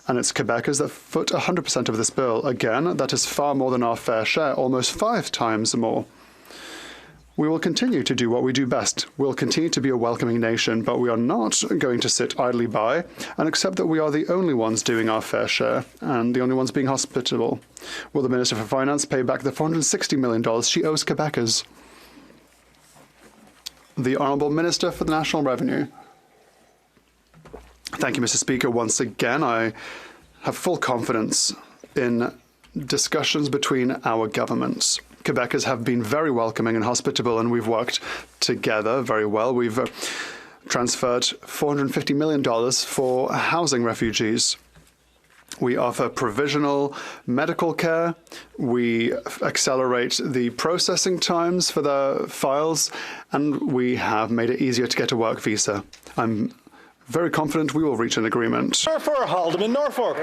And it's Quebecers that foot 100% of this bill. Again, that is far more than our fair share, almost 5 times more. We will continue to do what we do best. We'll continue to be a welcoming nation, but we are not going to sit idly by and accept that we are the only ones doing our fair share and the only ones being hospitable. Will the Minister for Finance pay back the $460 million she owes Quebecers? The Honourable Minister for the National Revenue. Thank you, Mr. Speaker. Once again, I have full confidence in discussions between our governments. Quebecers have been very welcoming and hospitable, and we've worked together very well. We've transferred $450 million for housing refugees. We offer provisional medical care. We accelerate the processing times for the files, and we have made it easier to get a work visa. I'm very confident we will reach an agreement. For Haldeman Norfolk.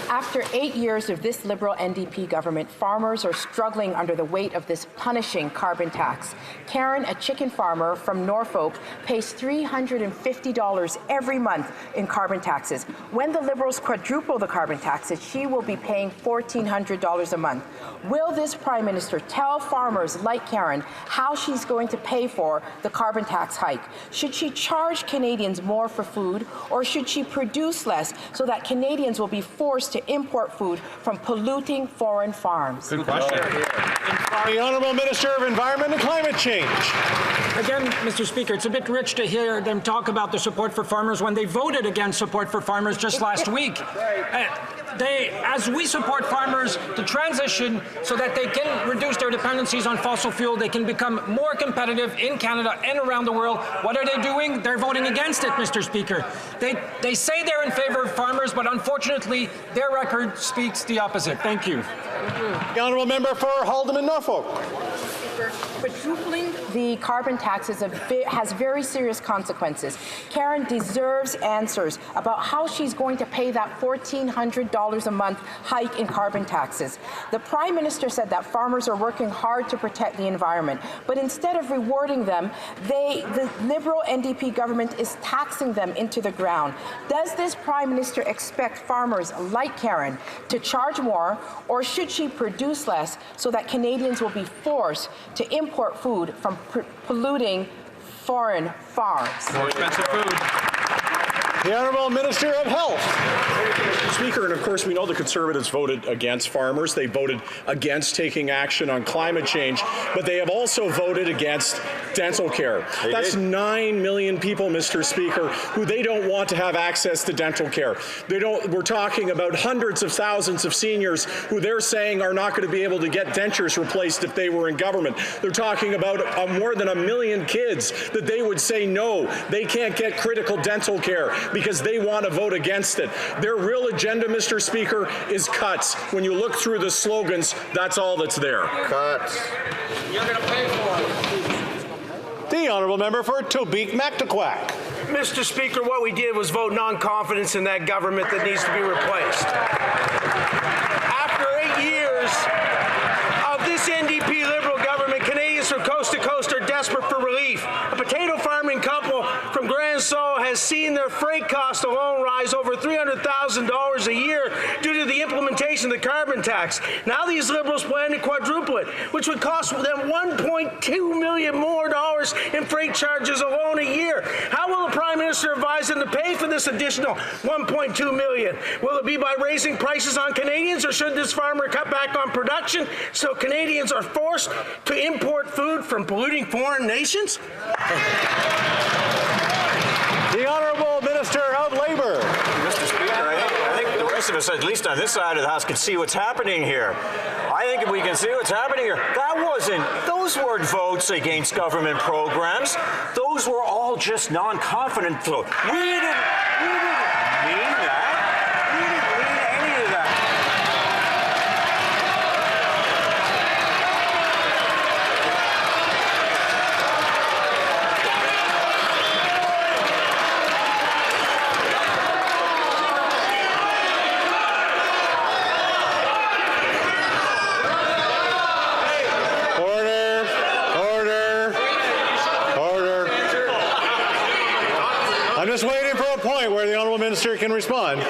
After 8 years of this Liberal NDP government, farmers are struggling under the weight of this punishing carbon tax. Karen, a chicken farmer from Norfolk, pays $350 every month in carbon taxes. When the Liberals quadruple the carbon taxes, she will be paying $1,400 a month. Will this Prime Minister tell farmers like Karen how she's going to pay for the carbon tax hike? Should she charge Canadians more for food, or should she produce less so that Canadians will be forced to import food from polluting foreign farms? Good question. The Honourable Minister of Environment and Climate Change. Again, Mr. Speaker, it's a bit rich to hear them talk about the support for farmers when they voted against support for farmers just last week. As we support farmers to transition so that they can reduce their dependencies on fossil fuel, they can become more competitive in Canada and around the world. What are they doing? They're voting against it, Mr. Speaker. They say they're in favor of farmers, but unfortunately, their record speaks the opposite. Thank you. The Honourable Member for Haldeman Norfolk. Quadrupling the carbon taxes has very serious consequences. Karen deserves answers about how she's going to pay that $1,400 a month hike in carbon taxes. The Prime Minister said that farmers are working hard to protect the environment, but instead of rewarding them, the Liberal NDP government is taxing them into the ground. Does this Prime Minister expect farmers like Karen to charge more, or should she produce less so that Canadians will be forced to import food from polluting foreign farms? More expensive food. The Honourable Minister of Health. Speaker, and of course we know the Conservatives voted against farmers. They voted against taking action on climate change, but they have also voted against dental care. That's 9 million people, Mr. Speaker, who they don't want to have access to dental care. We're talking about hundreds of thousands of seniors who they're saying are not going to be able to get dentures replaced if they were in government. They're talking about more than 1 million kids that they would say no, they can't get critical dental care because they want to vote against it. Their real agenda, Mr. Speaker, is cuts. When you look through the slogans, that's all that's there. Cuts. You're going to pay for it. The Honourable Member for Tobique Mactaquac. Mr. Speaker, what we did was vote non-confidence in that government that needs to be replaced. After 8 years of this NDP Liberal government, Canadians from coast to coast are desperate for relief. A potato farming couple from Grand Sault has seen their freight cost alone rise over $300,000 a year due to the implementation of the carbon tax. Now these Liberals plan to quadruple it, which would cost them $1.2 million more in freight charges alone a year. How will the Prime Minister advise them to pay for this additional $1.2 million? Will it be by raising prices on Canadians, or should this farmer cut back on production so Canadians are forced to import food from polluting foreign nations? The Honourable Minister of Labour. Mr. Speaker, I think the rest of us, at least on this side of the House, can see what's happening here. I think if we can see what's happening here, those weren't votes against government programs. Those were all just non-confident votes. We didn't mean that. We didn't mean any of that. where the Honourable Minister can respond.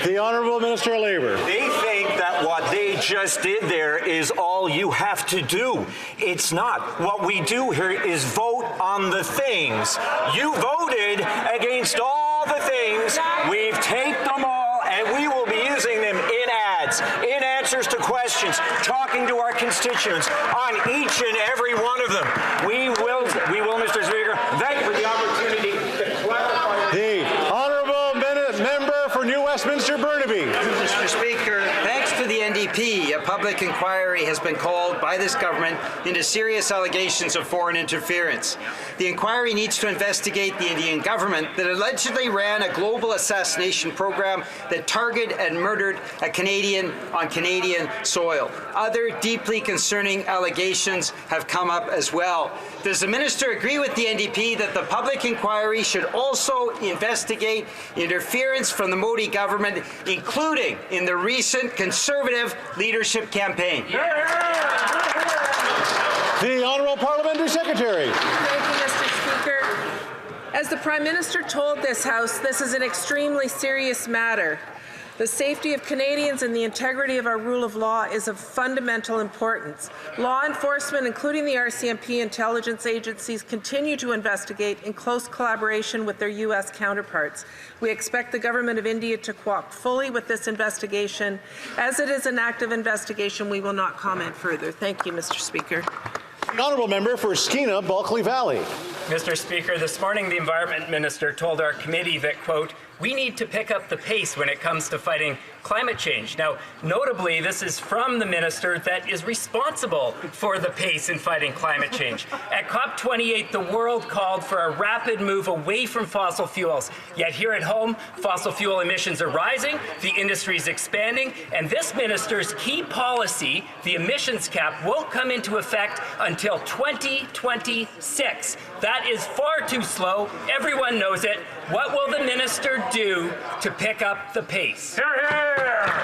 The Honourable Minister of Labour. They think that what they just did there is all you have to do. It's not. What we do here is vote on the things. You voted against all the things. We've taped them all, and we will be using them in ads, in answers to questions, talking to our constituents on each and every one of them. We will, Mr. Speaker. Thank you for the opportunity to clarify. The Honourable Member for New Westminster Burnaby. Mr. Speaker, thanks to the NDP, a public inquiry has been called by this government into serious allegations of foreign interference. The inquiry needs to investigate the Indian government that allegedly ran a global assassination program that targeted and murdered a Canadian on Canadian soil. Other deeply concerning allegations have come up as well. Does the minister agree with the NDP that the public inquiry should also investigate interference from the Modi government, including in the recent Conservative leadership campaign? The Honourable Parliamentary Secretary. Thank you, Mr. Speaker. As the Prime Minister told this House, this is an extremely serious matter. The safety of Canadians and the integrity of our rule of law is of fundamental importance. Law enforcement, including the RCMP intelligence agencies, continue to investigate in close collaboration with their U.S. counterparts. We expect the Government of India to cooperate fully with this investigation. As it is an active investigation, we will not comment further. Thank you, Mr. Speaker. The Honourable Member for Skeena Bulkley Valley. Mr. Speaker, this morning the Environment Minister told our committee that, quote, we need to pick up the pace when it comes to fighting climate change. Now, notably, this is from the minister that is responsible for the pace in fighting climate change. At COP28, the world called for a rapid move away from fossil fuels. Yet here at home, fossil fuel emissions are rising, the industry is expanding, and this minister's key policy, the emissions cap, won't come into effect until 2026. That is far too slow. Everyone knows it. What will the minister do to pick up the pace? Hear, hear.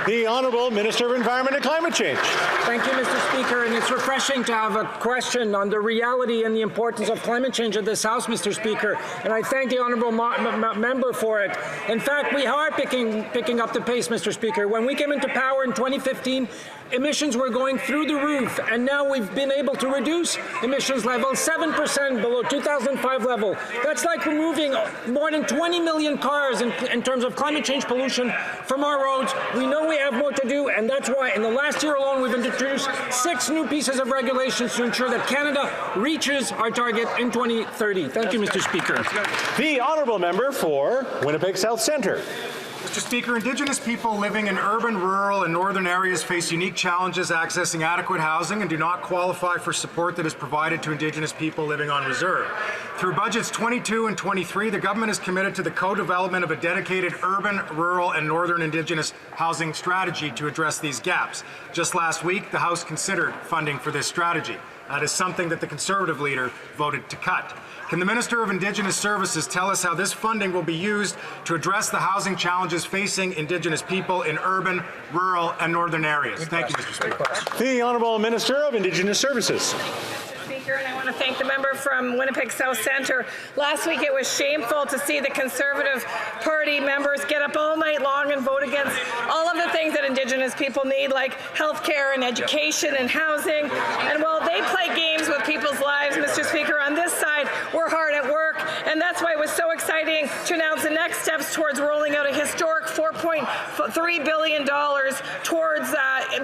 The Honourable Minister of Environment and Climate Change. Thank you, Mr. Speaker, and it's refreshing to have a question on the reality and the importance of climate change at this House, Mr. Speaker, and I thank the Honourable Member for it. In fact, we are picking up the pace, Mr. Speaker. When we came into power in 2015, emissions were going through the roof, and now we've been able to reduce emissions levels 7% below 2005 level. That's like removing more than 20 million cars in terms of climate change pollution from our roads. We know we have more to do, and that's why in the last year alone we've introduced 6 new pieces of regulations to ensure that Canada reaches our target in 2030. Thank you, Mr. Speaker. The Honourable Member for Winnipeg South Centre. Mr. Speaker, Indigenous people living in urban, rural, and northern areas face unique challenges accessing adequate housing and do not qualify for support that is provided to Indigenous people living on reserve. Through budgets 22 and 23, the government is committed to the co-development of a dedicated urban, rural, and northern Indigenous housing strategy to address these gaps. Just last week, the House considered funding for this strategy. That is something that the Conservative leader voted to cut. Can the Minister of Indigenous Services tell us how this funding will be used to address the housing challenges facing Indigenous people in urban, rural, and northern areas? Thank you, Mr. Speaker. The Honourable Minister of Indigenous Services. Speaker, and I want to thank the member from Winnipeg South Centre. Last week it was shameful to see the Conservative Party members get up all night long and vote against all of the things that Indigenous people need, like health care and education and housing. And while they play games with people's lives, Mr. Speaker, on this side, we're hard at work, and that's why it was so exciting to announce the next steps towards rolling out a historic $4.3 billion towards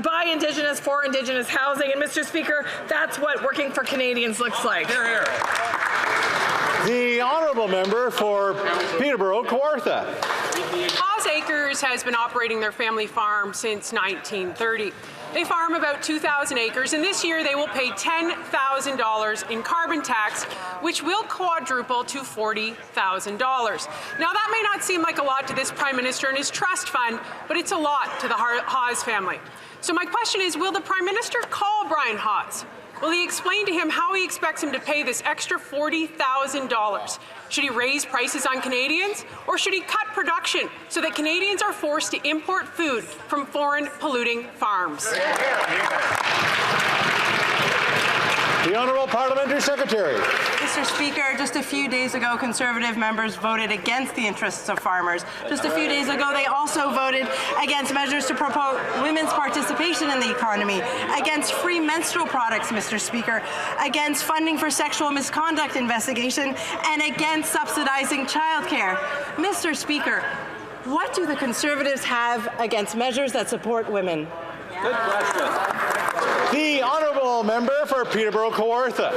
by Indigenous for Indigenous housing. And Mr. Speaker, that's what working for Canadians looks like. Hear, hear. The Honourable Member for Peterborough Kawartha. Haas Acres has been operating their family farm since 1930. They farm about 2,000 acres, and this year they will pay $10,000 in carbon tax, which will quadruple to $40,000. Now, that may not seem like a lot to this Prime Minister and his trust fund, but it's a lot to the Haas family. So my question is, will the Prime Minister call Brian Haas? Will he explain to him how he expects him to pay this extra $40,000? Should he raise prices on Canadians, or should he cut production so that Canadians are forced to import food from foreign polluting farms? The Honourable Parliamentary Secretary. Mr. Speaker, just a few days ago, Conservative members voted against the interests of farmers. Just a few days ago, they also voted against measures to promote women's participation in the economy, against free menstrual products, Mr. Speaker, against funding for sexual misconduct investigation, and against subsidizing childcare. Mr. Speaker, what do the Conservatives have against measures that support women? Good question. The Honourable Member for Peterborough-Kawartha.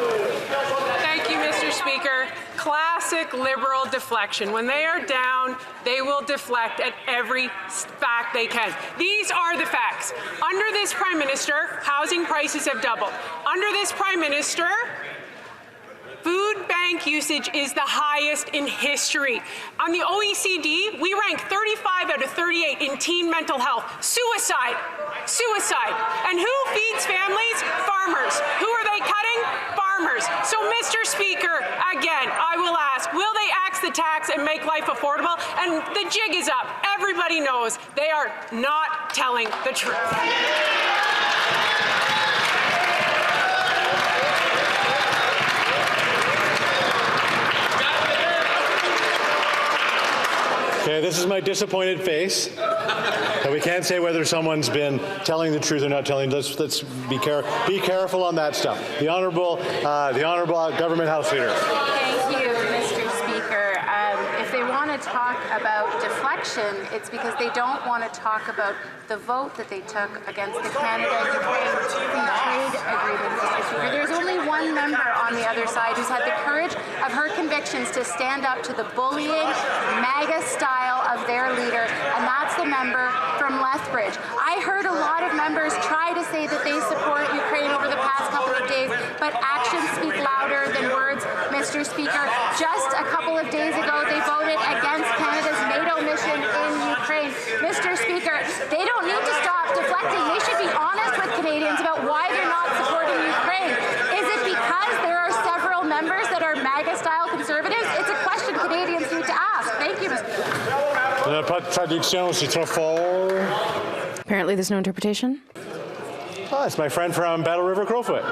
Thank you, Mr. Speaker. Classic Liberal deflection. When they are down, they will deflect at every fact they can. These are the facts. Under this Prime Minister, housing prices have doubled. Under this Prime Minister, food bank usage is the highest in history. On the OECD, we rank 35 out of 38 in teen mental health. Suicide. Suicide. And who feeds families? Farmers. Who are they cutting? Farmers. So, Mr. Speaker, again, I will ask, will they axe the tax and make life affordable? And the jig is up. Everybody knows they are not telling the truth. Okay, this is my disappointed face. So we can't say whether someone's been telling the truth or not telling. Let's be careful on that stuff. The honourable Government House Leader. Thank you, Mr. Speaker. If they want to talk about deflection, it's because they don't want to talk about the vote that they took against the Canada-Ukraine free trade agreement, Mr. Speaker. There's only one member on the other side who's had the courage of her convictions to stand up to the bullying, MAGA style of their leader, and that's the member from Lethbridge. I heard a lot of members try to say that they support Ukraine over the past couple of days, but actions speak louder than words, Mr. Speaker. Just a couple of days ago, they voted against Canada's NATO mission in Ukraine. Mr. Speaker, they don't need to stop deflecting. They should be honest with Canadians about why they're not supporting Ukraine. Is it because there are several members that are MAGA-style conservatives? It's a question Canadians need to ask. Thank you, Mr. Apparently there's no interpretation. Oh, it's my friend from Battle River Crowfoot.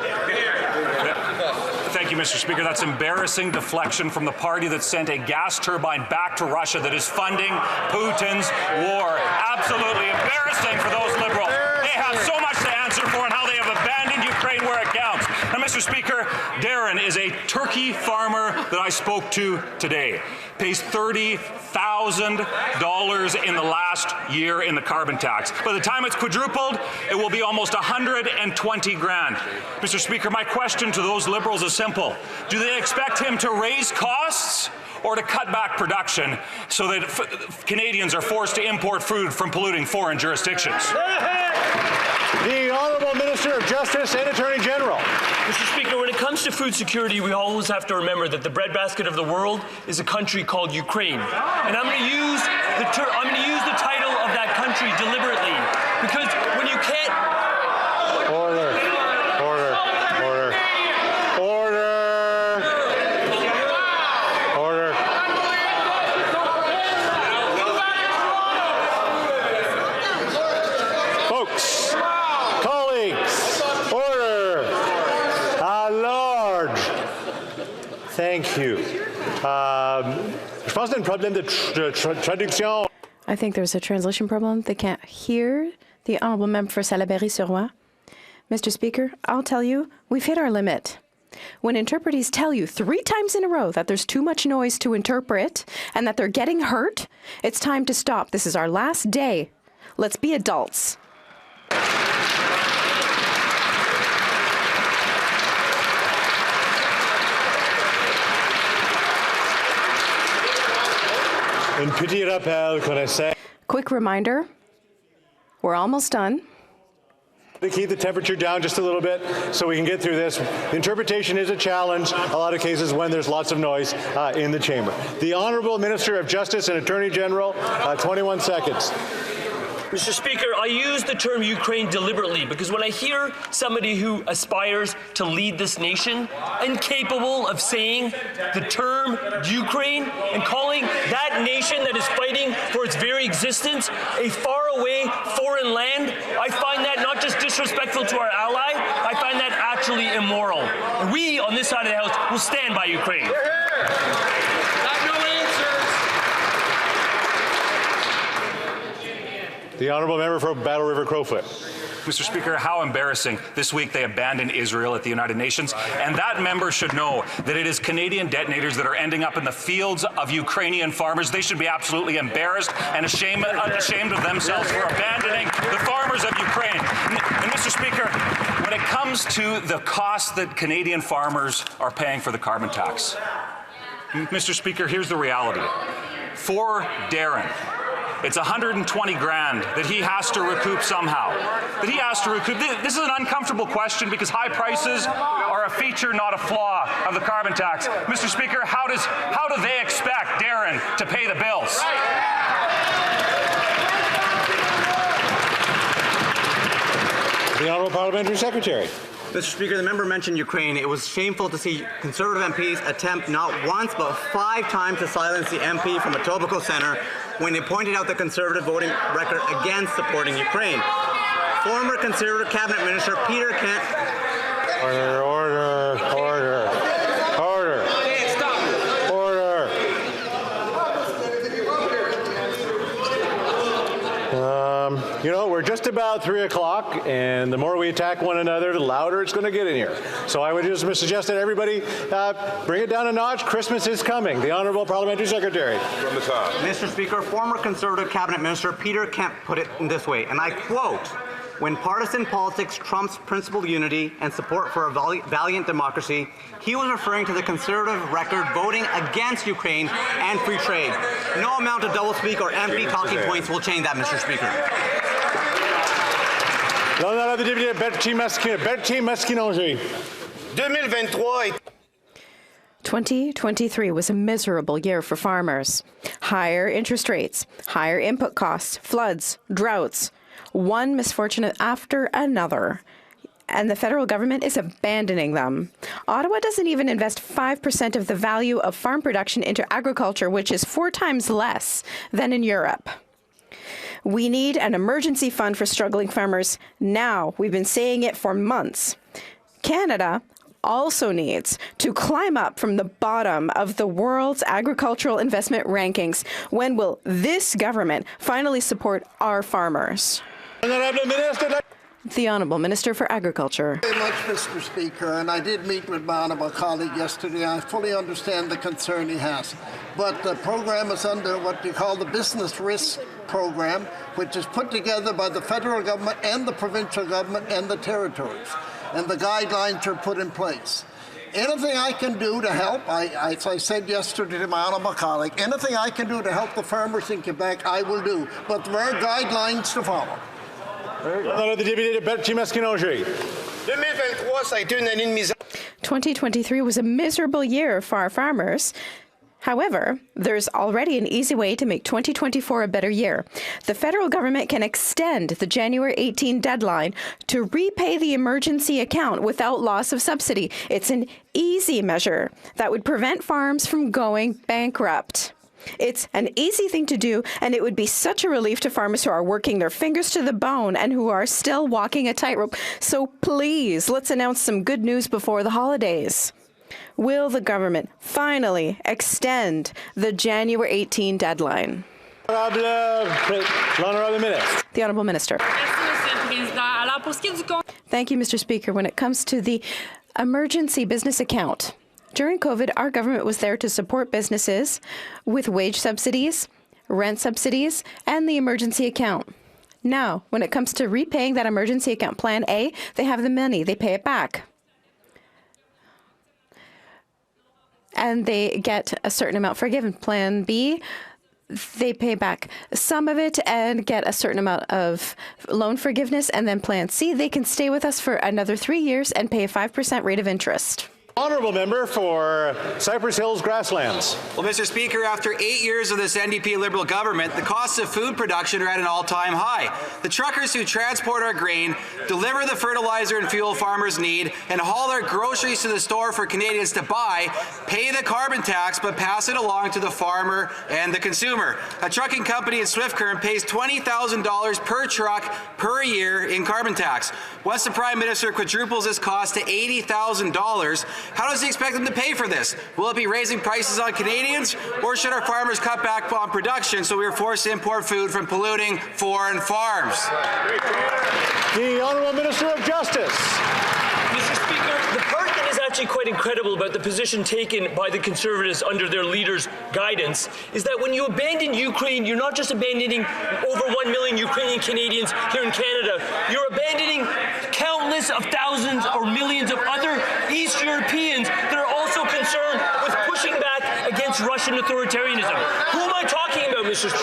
Thank you, Mr. Speaker. That's embarrassing deflection from the party that sent a gas turbine back to Russia that is funding Putin's war. Absolutely embarrassing for those Liberals. They have so much to answer for and how they have abandoned Ukraine where it counts. Now, Mr. Speaker, Darren is a turkey farmer that I spoke to today. Pays $30,000 in the last year in the carbon tax. By the time it's quadrupled, it will be almost 120 grand. Mr. Speaker, my question to those Liberals is simple. Do they expect him to raise costs or to cut back production so that Canadians are forced to import food from polluting foreign jurisdictions? The Honourable Minister of Justice and Attorney General. Mr. Speaker, when it comes to food security, we always have to remember that the breadbasket of the world is a country called Ukraine. And I'm going to use the title of that country deliberately, because when you can't... Order. Folks, colleagues, order. Large. Thank you. Je pense qu'il y a un problème de traduction. I think there's a translation problem. They can't hear the honourable member for Salaberry-sur-Roi. Mr. Speaker, I'll tell you, we've hit our limit. When interpreters tell you 3 times in a row that there's too much noise to interpret and that they're getting hurt, it's time to stop. This is our last day. Let's be adults. Un petit rappel qu'on essaie. Quick reminder, we're almost done. To keep the temperature down just a little bit so we can get through this. Interpretation is a challenge, a lot of cases when there's lots of noise in the chamber. The Honourable Minister of Justice and Attorney General, 21 seconds. Mr. Speaker, I use the term Ukraine deliberately because when I hear somebody who aspires to lead this nation incapable of saying the term Ukraine and calling that nation that is fighting for its very existence a faraway foreign land, I find that not just disrespectful to our ally, I find that actually immoral. And will stand by Ukraine. The honourable member for Battle River Crowfoot. Mr. Speaker, how embarrassing. This week they abandoned Israel at the United Nations, and that member should know that it is Canadian detonators that are ending up in the fields of Ukrainian farmers. They should be absolutely embarrassed and ashamed of themselves for abandoning the farmers of Ukraine. And Mr. Speaker, when it comes to the cost that Canadian farmers are paying for the carbon tax, Mr. Speaker, here's the reality. For Darren, it's 120 grand that he has to recoup somehow. This is an uncomfortable question because high prices are a feature, not a flaw, of the carbon tax. Mr. Speaker, how do they expect Darren to pay the bills? The Honourable Parliamentary Secretary. Mr. Speaker, the member mentioned Ukraine. It was shameful to see Conservative MPs attempt not once but 5 times to silence the MP from Etobicoke Centre when they pointed out the Conservative voting record against supporting Ukraine. Former Conservative Cabinet Minister Peter Kent... Order. You know, we're just about 3 o'clock, and the more we attack one another, the louder it's going to get in here. So I would just suggest that everybody bring it down a notch. Christmas is coming. The Honourable Parliamentary Secretary. From the top. Mr. Speaker, former Conservative Cabinet Minister Peter Kent put it in this way, and I quote, "When partisan politics trumps principled unity and support for a valiant democracy," he was referring to the Conservative record voting against Ukraine and free trade. No amount of doublespeak or empty talking points will change that, Mr. Speaker. 2023 was a miserable year for farmers. Higher interest rates, higher input costs, floods, droughts, one misfortune after another. And the federal government is abandoning them. Ottawa doesn't even invest 5% of the value of farm production into agriculture, which is 4 times less than in Europe. We need an emergency fund for struggling farmers now. We've been saying it for months. Canada also needs to climb up from the bottom of the world's agricultural investment rankings. When will this government finally support our farmers? The Honourable Minister for Agriculture. Thank you very much, Mr. Speaker, and I did meet with my honourable colleague yesterday. I fully understand the concern he has. But the program is under what you call the Business Risk Program, which is put together by the federal government and the provincial government and the territories. And the guidelines are put in place. Anything I can do to help, as I said yesterday to my honourable colleague, anything I can do to help the farmers in Quebec, I will do. But there are guidelines to follow. 2023 was a miserable year for our farmers. However, there's already an easy way to make 2024 a better year. The federal government can extend the January 18 deadline to repay the emergency account without loss of subsidy. It's an easy measure that would prevent farms from going bankrupt. It's an easy thing to do, and it would be such a relief to farmers who are working their fingers to the bone and who are still walking a tightrope. So please, let's announce some good news before the holidays. Will the government finally extend the January 18 deadline? The Honourable Minister. Thank you, Mr. Speaker. When it comes to the emergency business account, during COVID, our government was there to support businesses with wage subsidies, rent subsidies, and the emergency account. Now, when it comes to repaying that emergency account, Plan A, they have the money. They pay it back. And they get a certain amount forgiven. Plan B, they pay back some of it and get a certain amount of loan forgiveness. And then Plan C, they can stay with us for another 3 years and pay a 5% rate of interest. Honourable member for Cypress Hills Grasslands. Well, Mr. Speaker, after 8 years of this NDP Liberal government, the costs of food production are at an all-time high. The truckers who transport our grain, deliver the fertilizer and fuel farmers need, and haul our groceries to the store for Canadians to buy, pay the carbon tax but pass it along to the farmer and the consumer. A trucking company in Swift Current pays $20,000 per truck per year in carbon tax. Once the Prime Minister quadruples this cost to $80,000, How does he expect them to pay for this? Will it be raising prices on Canadians, or should our farmers cut back on production so we are forced to import food from polluting foreign farms? The Honourable Minister of Justice. Mr. Speaker, the part that is actually quite incredible about the position taken by the Conservatives under their leader's guidance is that when you abandon Ukraine, you're not just abandoning over 1 million Ukrainian Canadians here in Canada, you're abandoning countless of thousands or millions of other East Europeans that are also concerned with pushing back against Russian authoritarianism. Who am I talking about, Mr. Speaker?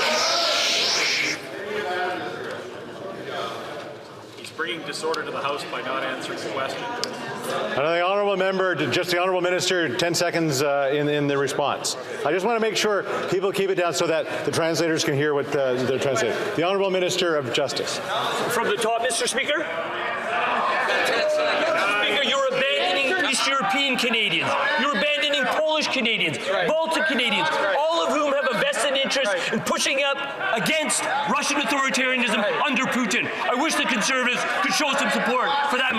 Bringing disorder to the House by not answering the question. And the Honourable Member, just the Honourable Minister, 10 seconds in the response. I just want to make sure people keep it down so that the translators can hear what they're translating. The Honourable Minister of Justice. From the top, Mr. Speaker. Speaker, you're abandoning East European Canadians. You're abandoning Polish Canadians, Baltic Canadians, all of whom have a vested interest in pushing up against Russian authoritarianism under Putin. I wish the Conservatives could show some support for that.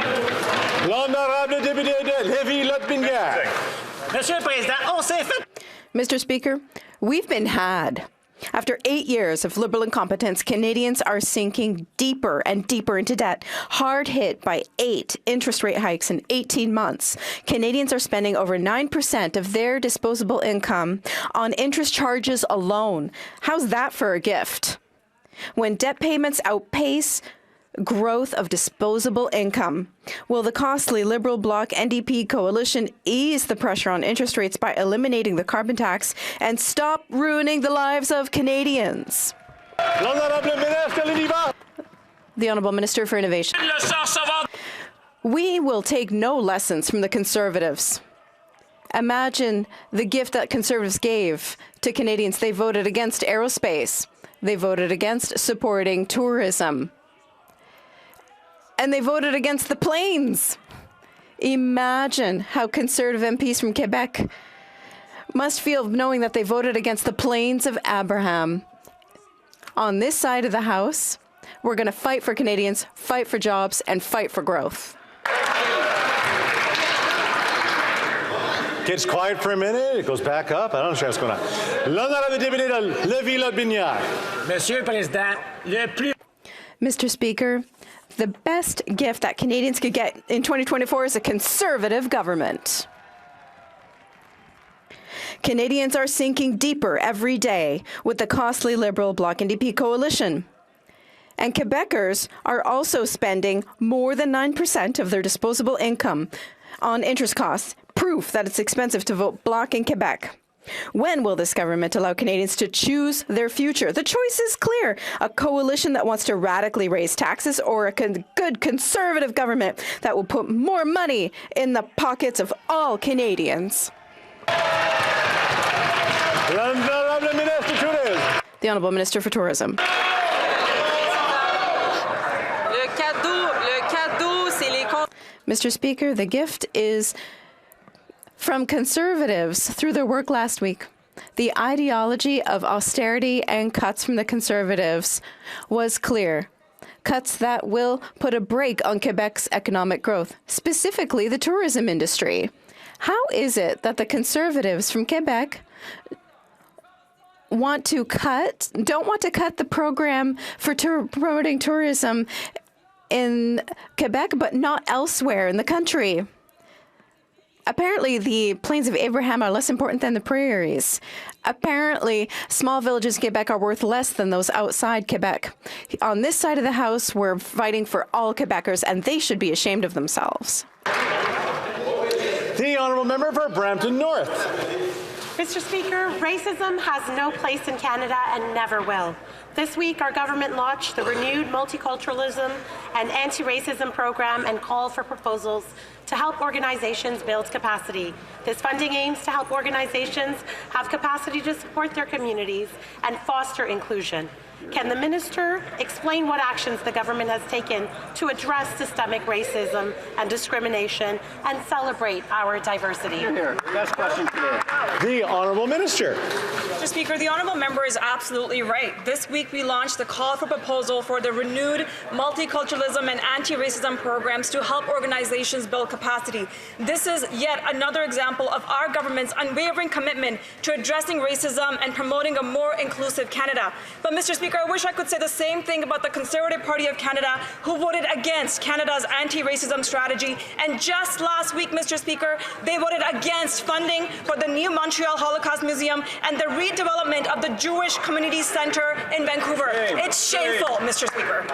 Mr. Speaker, we've been had. After 8 years of Liberal incompetence, Canadians are sinking deeper and deeper into debt, hard hit by 8 interest rate hikes in 18 months. Canadians are spending over 9% of their disposable income on interest charges alone. How's that for a gift? When debt payments outpace growth of disposable income, will the costly Liberal Bloc NDP coalition ease the pressure on interest rates by eliminating the carbon tax and stop ruining the lives of Canadians? The Honourable Minister for Innovation. We will take no lessons from the Conservatives. Imagine the gift that Conservatives gave to Canadians. They voted against aerospace. They voted against supporting tourism. And they voted against the planes. Imagine how Conservative MPs from Quebec must feel knowing that they voted against the plains of Abraham. On this side of the House, we're going to fight for Canadians, fight for jobs, and fight for growth. Gets quiet for a minute, it goes back up. I don't know what's going on. Mr. Speaker, the best gift that Canadians could get in 2024 is a Conservative government. Canadians are sinking deeper every day with the costly Liberal Bloc NDP coalition. And Quebecers are also spending more than 9% of their disposable income on interest costs, proof that it's expensive to vote Bloc in Quebec. When will this government allow Canadians to choose their future? The choice is clear. A coalition that wants to radically raise taxes, or a good Conservative government that will put more money in the pockets of all Canadians. The Honourable Minister for Tourism. Mr. Speaker, the gift is from Conservatives through their work last week. The ideology of austerity and cuts from the Conservatives was clear. Cuts that will put a brake on Quebec's economic growth, specifically the tourism industry. How is it that the Conservatives from Quebec don't want to cut the program for promoting tourism in Quebec, but not elsewhere in the country? Apparently, the plains of Abraham are less important than the prairies. Apparently, small villages in Quebec are worth less than those outside Quebec. On this side of the House, we're fighting for all Quebecers, and they should be ashamed of themselves. The Honourable Member for Brampton North. Mr. Speaker, racism has no place in Canada and never will. This week, our government launched the renewed multiculturalism and anti-racism program and call for proposals to help organizations build capacity. This funding aims to help organizations have capacity to support their communities and foster inclusion. Can the minister explain what actions the government has taken to address systemic racism and discrimination and celebrate our diversity? The Honourable Minister. Mr. Speaker, the honourable member is absolutely right. This week we launched the call for proposal for the renewed multiculturalism and anti-racism programs to help organizations build capacity. This is yet another example of our government's unwavering commitment to addressing racism and promoting a more inclusive Canada. But Mr. Speaker, I wish I could say the same thing about the Conservative Party of Canada, who voted against Canada's anti-racism strategy. And just last week, Mr. Speaker, they voted against funding for the new Montreal Holocaust Museum and the redevelopment of the Jewish Community Centre in Vancouver. It's shameful, Mr. Speaker.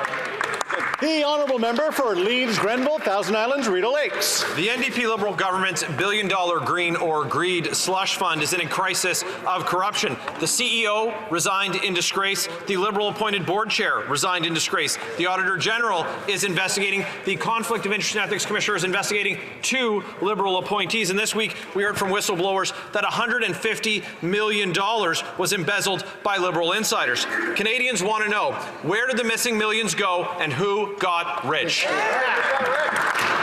The honourable member for Leeds, Grenville, Thousand Islands, Rideau Lakes. The NDP Liberal government's billion-dollar green or greed slush fund is in a crisis of corruption. The CEO resigned in disgrace. The Liberal-appointed board chair resigned in disgrace. The Auditor General is investigating. The Conflict of Interest and Ethics Commissioner is investigating 2 Liberal appointees. And this week, we heard from whistleblowers that $150 million was embezzled by Liberal insiders. Canadians want to know, where did the missing millions go and who got rich?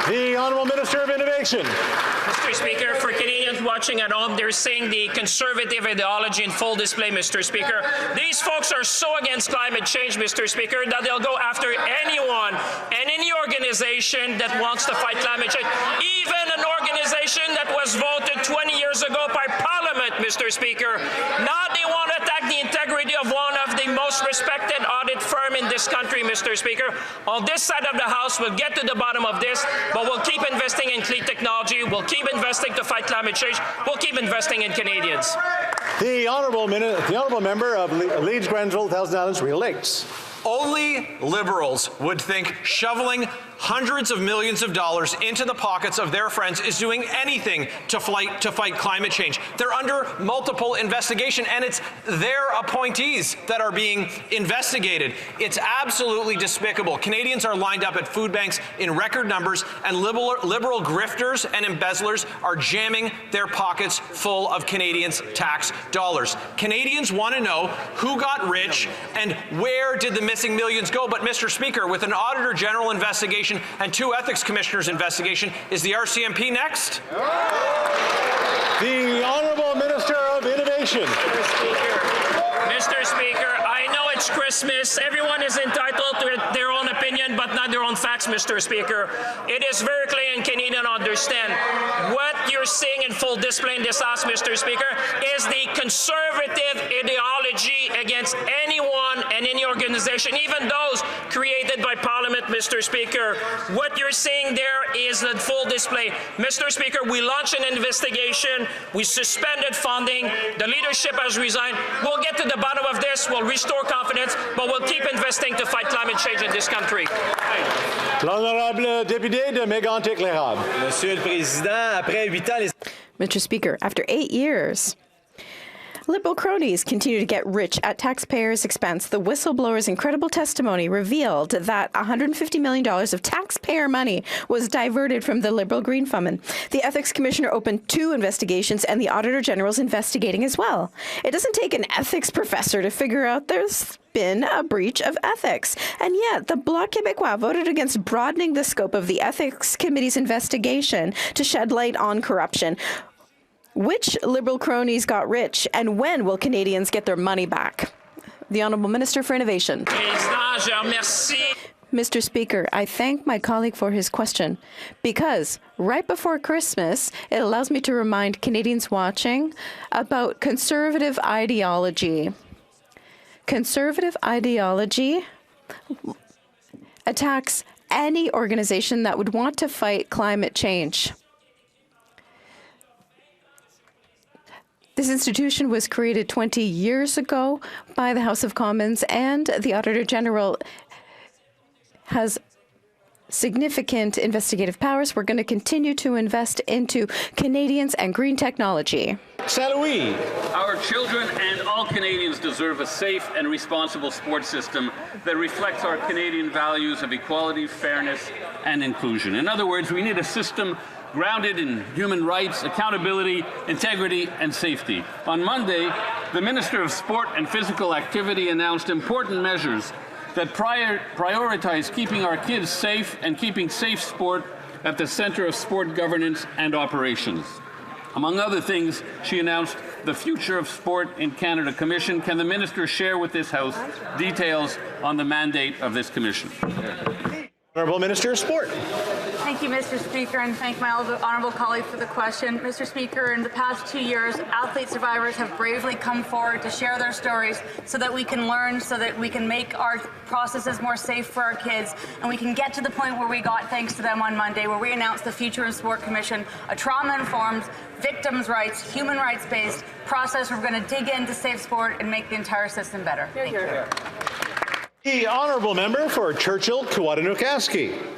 The Honourable Minister of Innovation. Mr. Speaker, for Canadians watching at home, they're seeing the conservative ideology in full display, Mr. Speaker. These folks are so against climate change, Mr. Speaker, that they'll go after anyone and any organization that wants to fight climate change, even an organization that was voted 20 years ago by Parliament, Mr. Speaker. Now they want to attack the integrity of one of the most respected audit firm in this country, Mr. Speaker. On this side of the House, we'll get to the bottom of this, but we'll keep investing in clean technology, we'll keep investing to fight climate change, we'll keep investing in Canadians. The honourable member of Leeds, Grenville, Thousand Islands, Rideau Lakes. Only Liberals would think shoveling hundreds of millions of dollars into the pockets of their friends is doing anything to fight climate change. They're under multiple investigation, and it's their appointees that are being investigated. It's absolutely despicable. Canadians are lined up at food banks in record numbers, and liberal grifters and embezzlers are jamming their pockets full of Canadians' tax dollars. Canadians want to know who got rich and where did the missing millions go. But Mr. Speaker, with an Auditor General investigation and 2 Ethics Commissioners investigation, is the RCMP next? The Honourable Minister of Innovation. Mr. Speaker, I know it's Christmas. Everyone is entitled to their own opinion, but not their own facts, Mr. Speaker. It is very clear in Canadian to understand what you're seeing in full display in this House, Mr. Speaker, is the conservative ideology against anyone and any organization, even those created by Parliament, Mr. Speaker. What you're seeing there is the full display. Mr. Speaker, we launched an investigation. We suspended funding. The leadership has resigned. We'll get to the bottom of this. We'll restore confidence, but we'll keep investing to fight climate change in this country. L'honorable député de Mégantic-Lérable. Monsieur le Président, après 8 ans, Mr. Speaker, after 8 years, Liberal cronies continue to get rich at taxpayers' expense. The whistleblower's incredible testimony revealed that $150 million of taxpayer money was diverted from the Liberal Green Fund. The Ethics Commissioner opened 2 investigations, and the Auditor General is investigating as well. It doesn't take an ethics professor to figure out there's been a breach of ethics. And yet, the Bloc Québécois voted against broadening the scope of the Ethics Committee's investigation to shed light on corruption. Which Liberal cronies got rich, and when will Canadians get their money back? The Honourable Minister for Innovation. Mr. Speaker, I thank my colleague for his question because right before Christmas, it allows me to remind Canadians watching about conservative ideology. Conservative ideology attacks any organization that would want to fight climate change. This institution was created 20 years ago by the House of Commons, and the Auditor General has significant investigative powers. We're going to continue to invest into Canadians and green technology. Saint-Louis. Our children and all Canadians deserve a safe and responsible sports system that reflects our Canadian values of equality, fairness, and inclusion. In other words, we need a system grounded in human rights, accountability, integrity, and safety. On Monday, the Minister of Sport and Physical Activity announced important measures that prioritize keeping our kids safe and keeping safe sport at the center of sport governance and operations. Among other things, she announced the Future of Sport in Canada Commission. Can the Minister share with this House details on the mandate of this commission? Honourable Minister of Sport. Thank you, Mr. Speaker, and thank my honourable colleague for the question. Mr. Speaker, in the past 2 years, athlete survivors have bravely come forward to share their stories so that we can learn, so that we can make our processes more safe for our kids, and we can get to the point where we got, thanks to them on Monday, where we announced the Future of Sport Commission, a trauma-informed, victims' rights, human rights-based process. We're going to dig in to save sport and make the entire system better. Thank you. The honourable member for Churchill-Kawadanokaski.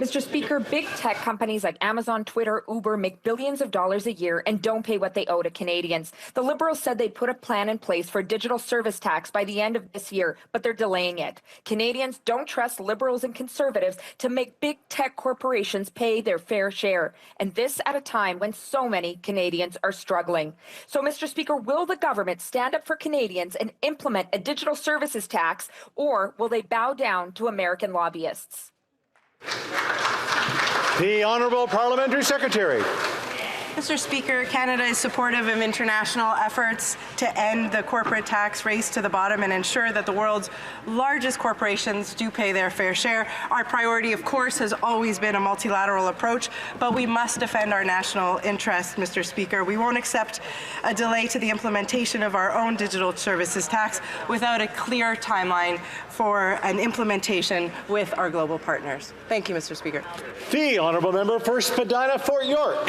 Mr. Speaker, big tech companies like Amazon, Twitter, Uber make billions of dollars a year and don't pay what they owe to Canadians. The Liberals said they'd put a plan in place for a digital service tax by the end of this year, but they're delaying it. Canadians don't trust Liberals and Conservatives to make big tech corporations pay their fair share, and this at a time when so many Canadians are struggling. So, Mr. Speaker, will the government stand up for Canadians and implement a digital services tax, or will they bow down to American lobbyists? The Honourable Parliamentary Secretary. Mr. Speaker, Canada is supportive of international efforts to end the corporate tax race to the bottom and ensure that the world's largest corporations do pay their fair share. Our priority, of course, has always been a multilateral approach, but we must defend our national interest, Mr. Speaker. We won't accept a delay to the implementation of our own digital services tax without a clear timeline for an implementation with our global partners. Thank you, Mr. Speaker. The Honourable Member for Spadina-Fort York.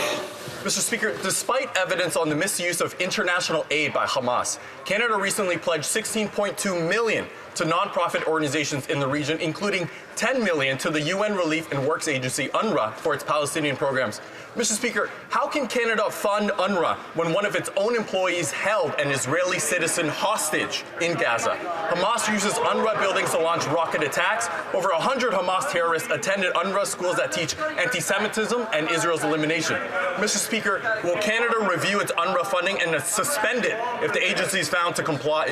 Mr. Speaker, despite evidence on the misuse of international aid by Hamas, Canada recently pledged $16.2 million to nonprofit organizations in the region, including $10 million to the UN Relief and Works Agency, UNRWA, for its Palestinian programs. Mr. Speaker, how can Canada fund UNRWA when one of its own employees held an Israeli citizen hostage in Gaza? Hamas uses UNRWA buildings to launch rocket attacks. Over 100 Hamas terrorists attended UNRWA schools that teach anti-Semitism and Israel's elimination. Mr. Speaker, will Canada review its UNRWA funding and suspend it if the agency is found to comply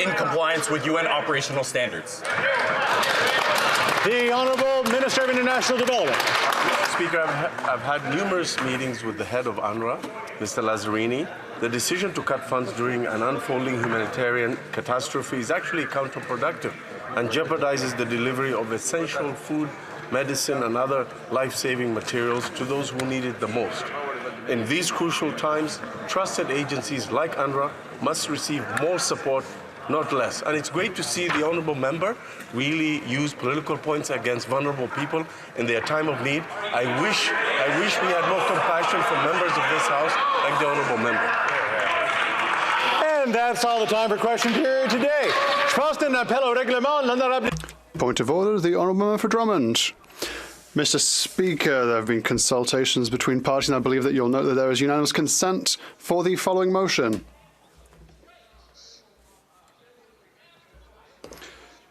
in compliance with UN operational standards? The Honourable Minister of International Development. Speaker, I've had numerous meetings with the head of UNRWA, Mr. Lazzarini. The decision to cut funds during an unfolding humanitarian catastrophe is actually counterproductive and jeopardizes the delivery of essential food, medicine, and other life-saving materials to those who need it the most. In these crucial times, trusted agencies like UNRWA must receive more support, not less. And it's great to see the honourable member really use political points against vulnerable people in their time of need. I wish we had more compassion for members of this House like the honourable member. And that's all the time for question period today. Point of order, the honourable member for Drummond. Mr. Speaker, there have been consultations between parties, and I believe that you'll note that there is unanimous consent for the following motion.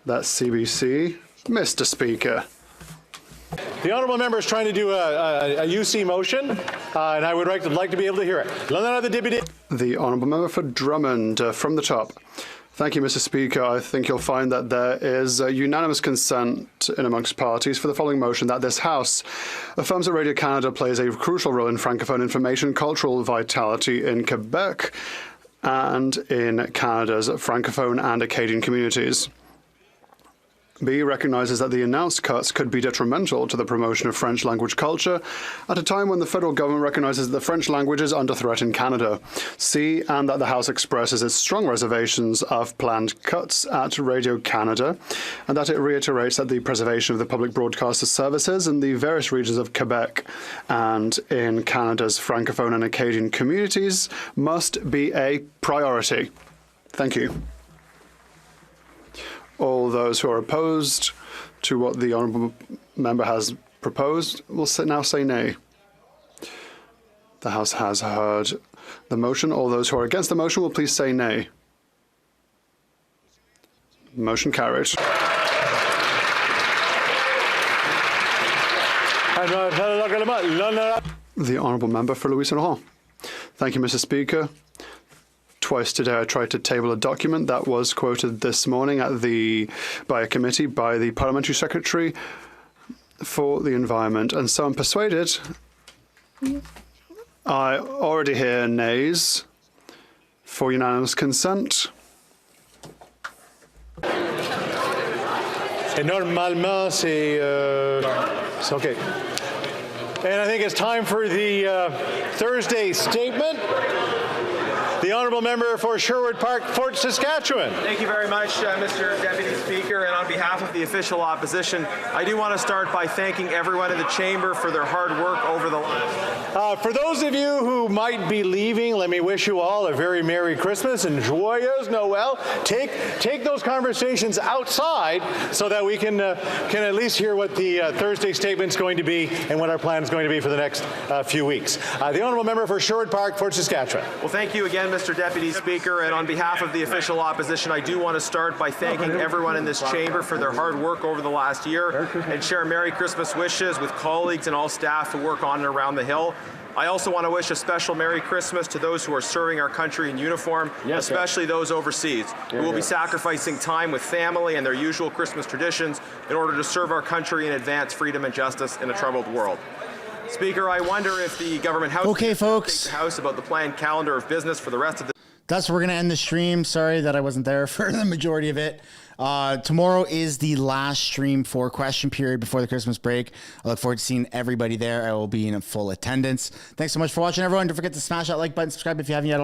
That's CBC. Mr. Speaker. The honourable member is trying to do a UC motion, and I would like to be able to hear it. The honourable member for Drummond, from the top. Thank you, Mr. Speaker. I think you'll find that there is unanimous consent in amongst parties for the following motion: that this House affirms that Radio Canada plays a crucial role in Francophone information, cultural vitality in Quebec and in Canada's Francophone and Acadian communities. B recognises that the announced cuts could be detrimental to the promotion of French language culture at a time when the federal government recognises that the French language is under threat in Canada. C, and that the House expresses its strong reservations of planned cuts at Radio Canada, and that it reiterates that the preservation of the public broadcaster services in the various regions of Quebec and in Canada's Francophone and Acadian communities must be a priority. Thank you. All those who are opposed to what the honourable member has proposed will now say nay. The House has heard the motion. All those who are against the motion will please say nay. Motion carried. The honourable member for Louis-Saint-Laurent. Thank you, Mr. Speaker. Twice today I tried to table a document that was quoted this morning by a committee by the Parliamentary Secretary for the Environment, and so I'm persuaded. I already hear nays, for unanimous consent. Et normalement, c'est okay. And I think it's time for the Thursday statement. The Honourable Member for Sherwood Park, Fort Saskatchewan. Thank you very much, Mr. Deputy Speaker. And on behalf of the official opposition, I do want to start by thanking everyone in the chamber for their hard work over the last. For those of you who might be leaving, let me wish you all a very Merry Christmas and Joyeux Noel. Take those conversations outside so that we can at least hear what the Thursday statement's going to be and what our plan is going to be for the next few weeks. The Honourable Member for Sherwood Park, Fort Saskatchewan. Well, thank you again, Mr. Deputy Speaker, and on behalf of the official opposition, I do want to start by thanking everyone in this chamber for their hard work over the last year and share Merry Christmas wishes with colleagues and all staff who work on and around the Hill. I also want to wish a special Merry Christmas to those who are serving our country in uniform, especially those overseas, who will be sacrificing time with family and their usual Christmas traditions in order to serve our country and advance freedom and justice in a troubled world. Speaker, I wonder if the government house folks. House about the planned calendar of business for the rest of the. That's where we're going to end the stream. Sorry that I wasn't there for the majority of it. Tomorrow is the last stream for question period before the Christmas break. I look forward to seeing everybody there. I will be in full attendance. Thanks so much for watching, everyone. Don't forget to smash that like button, subscribe if you haven't yet.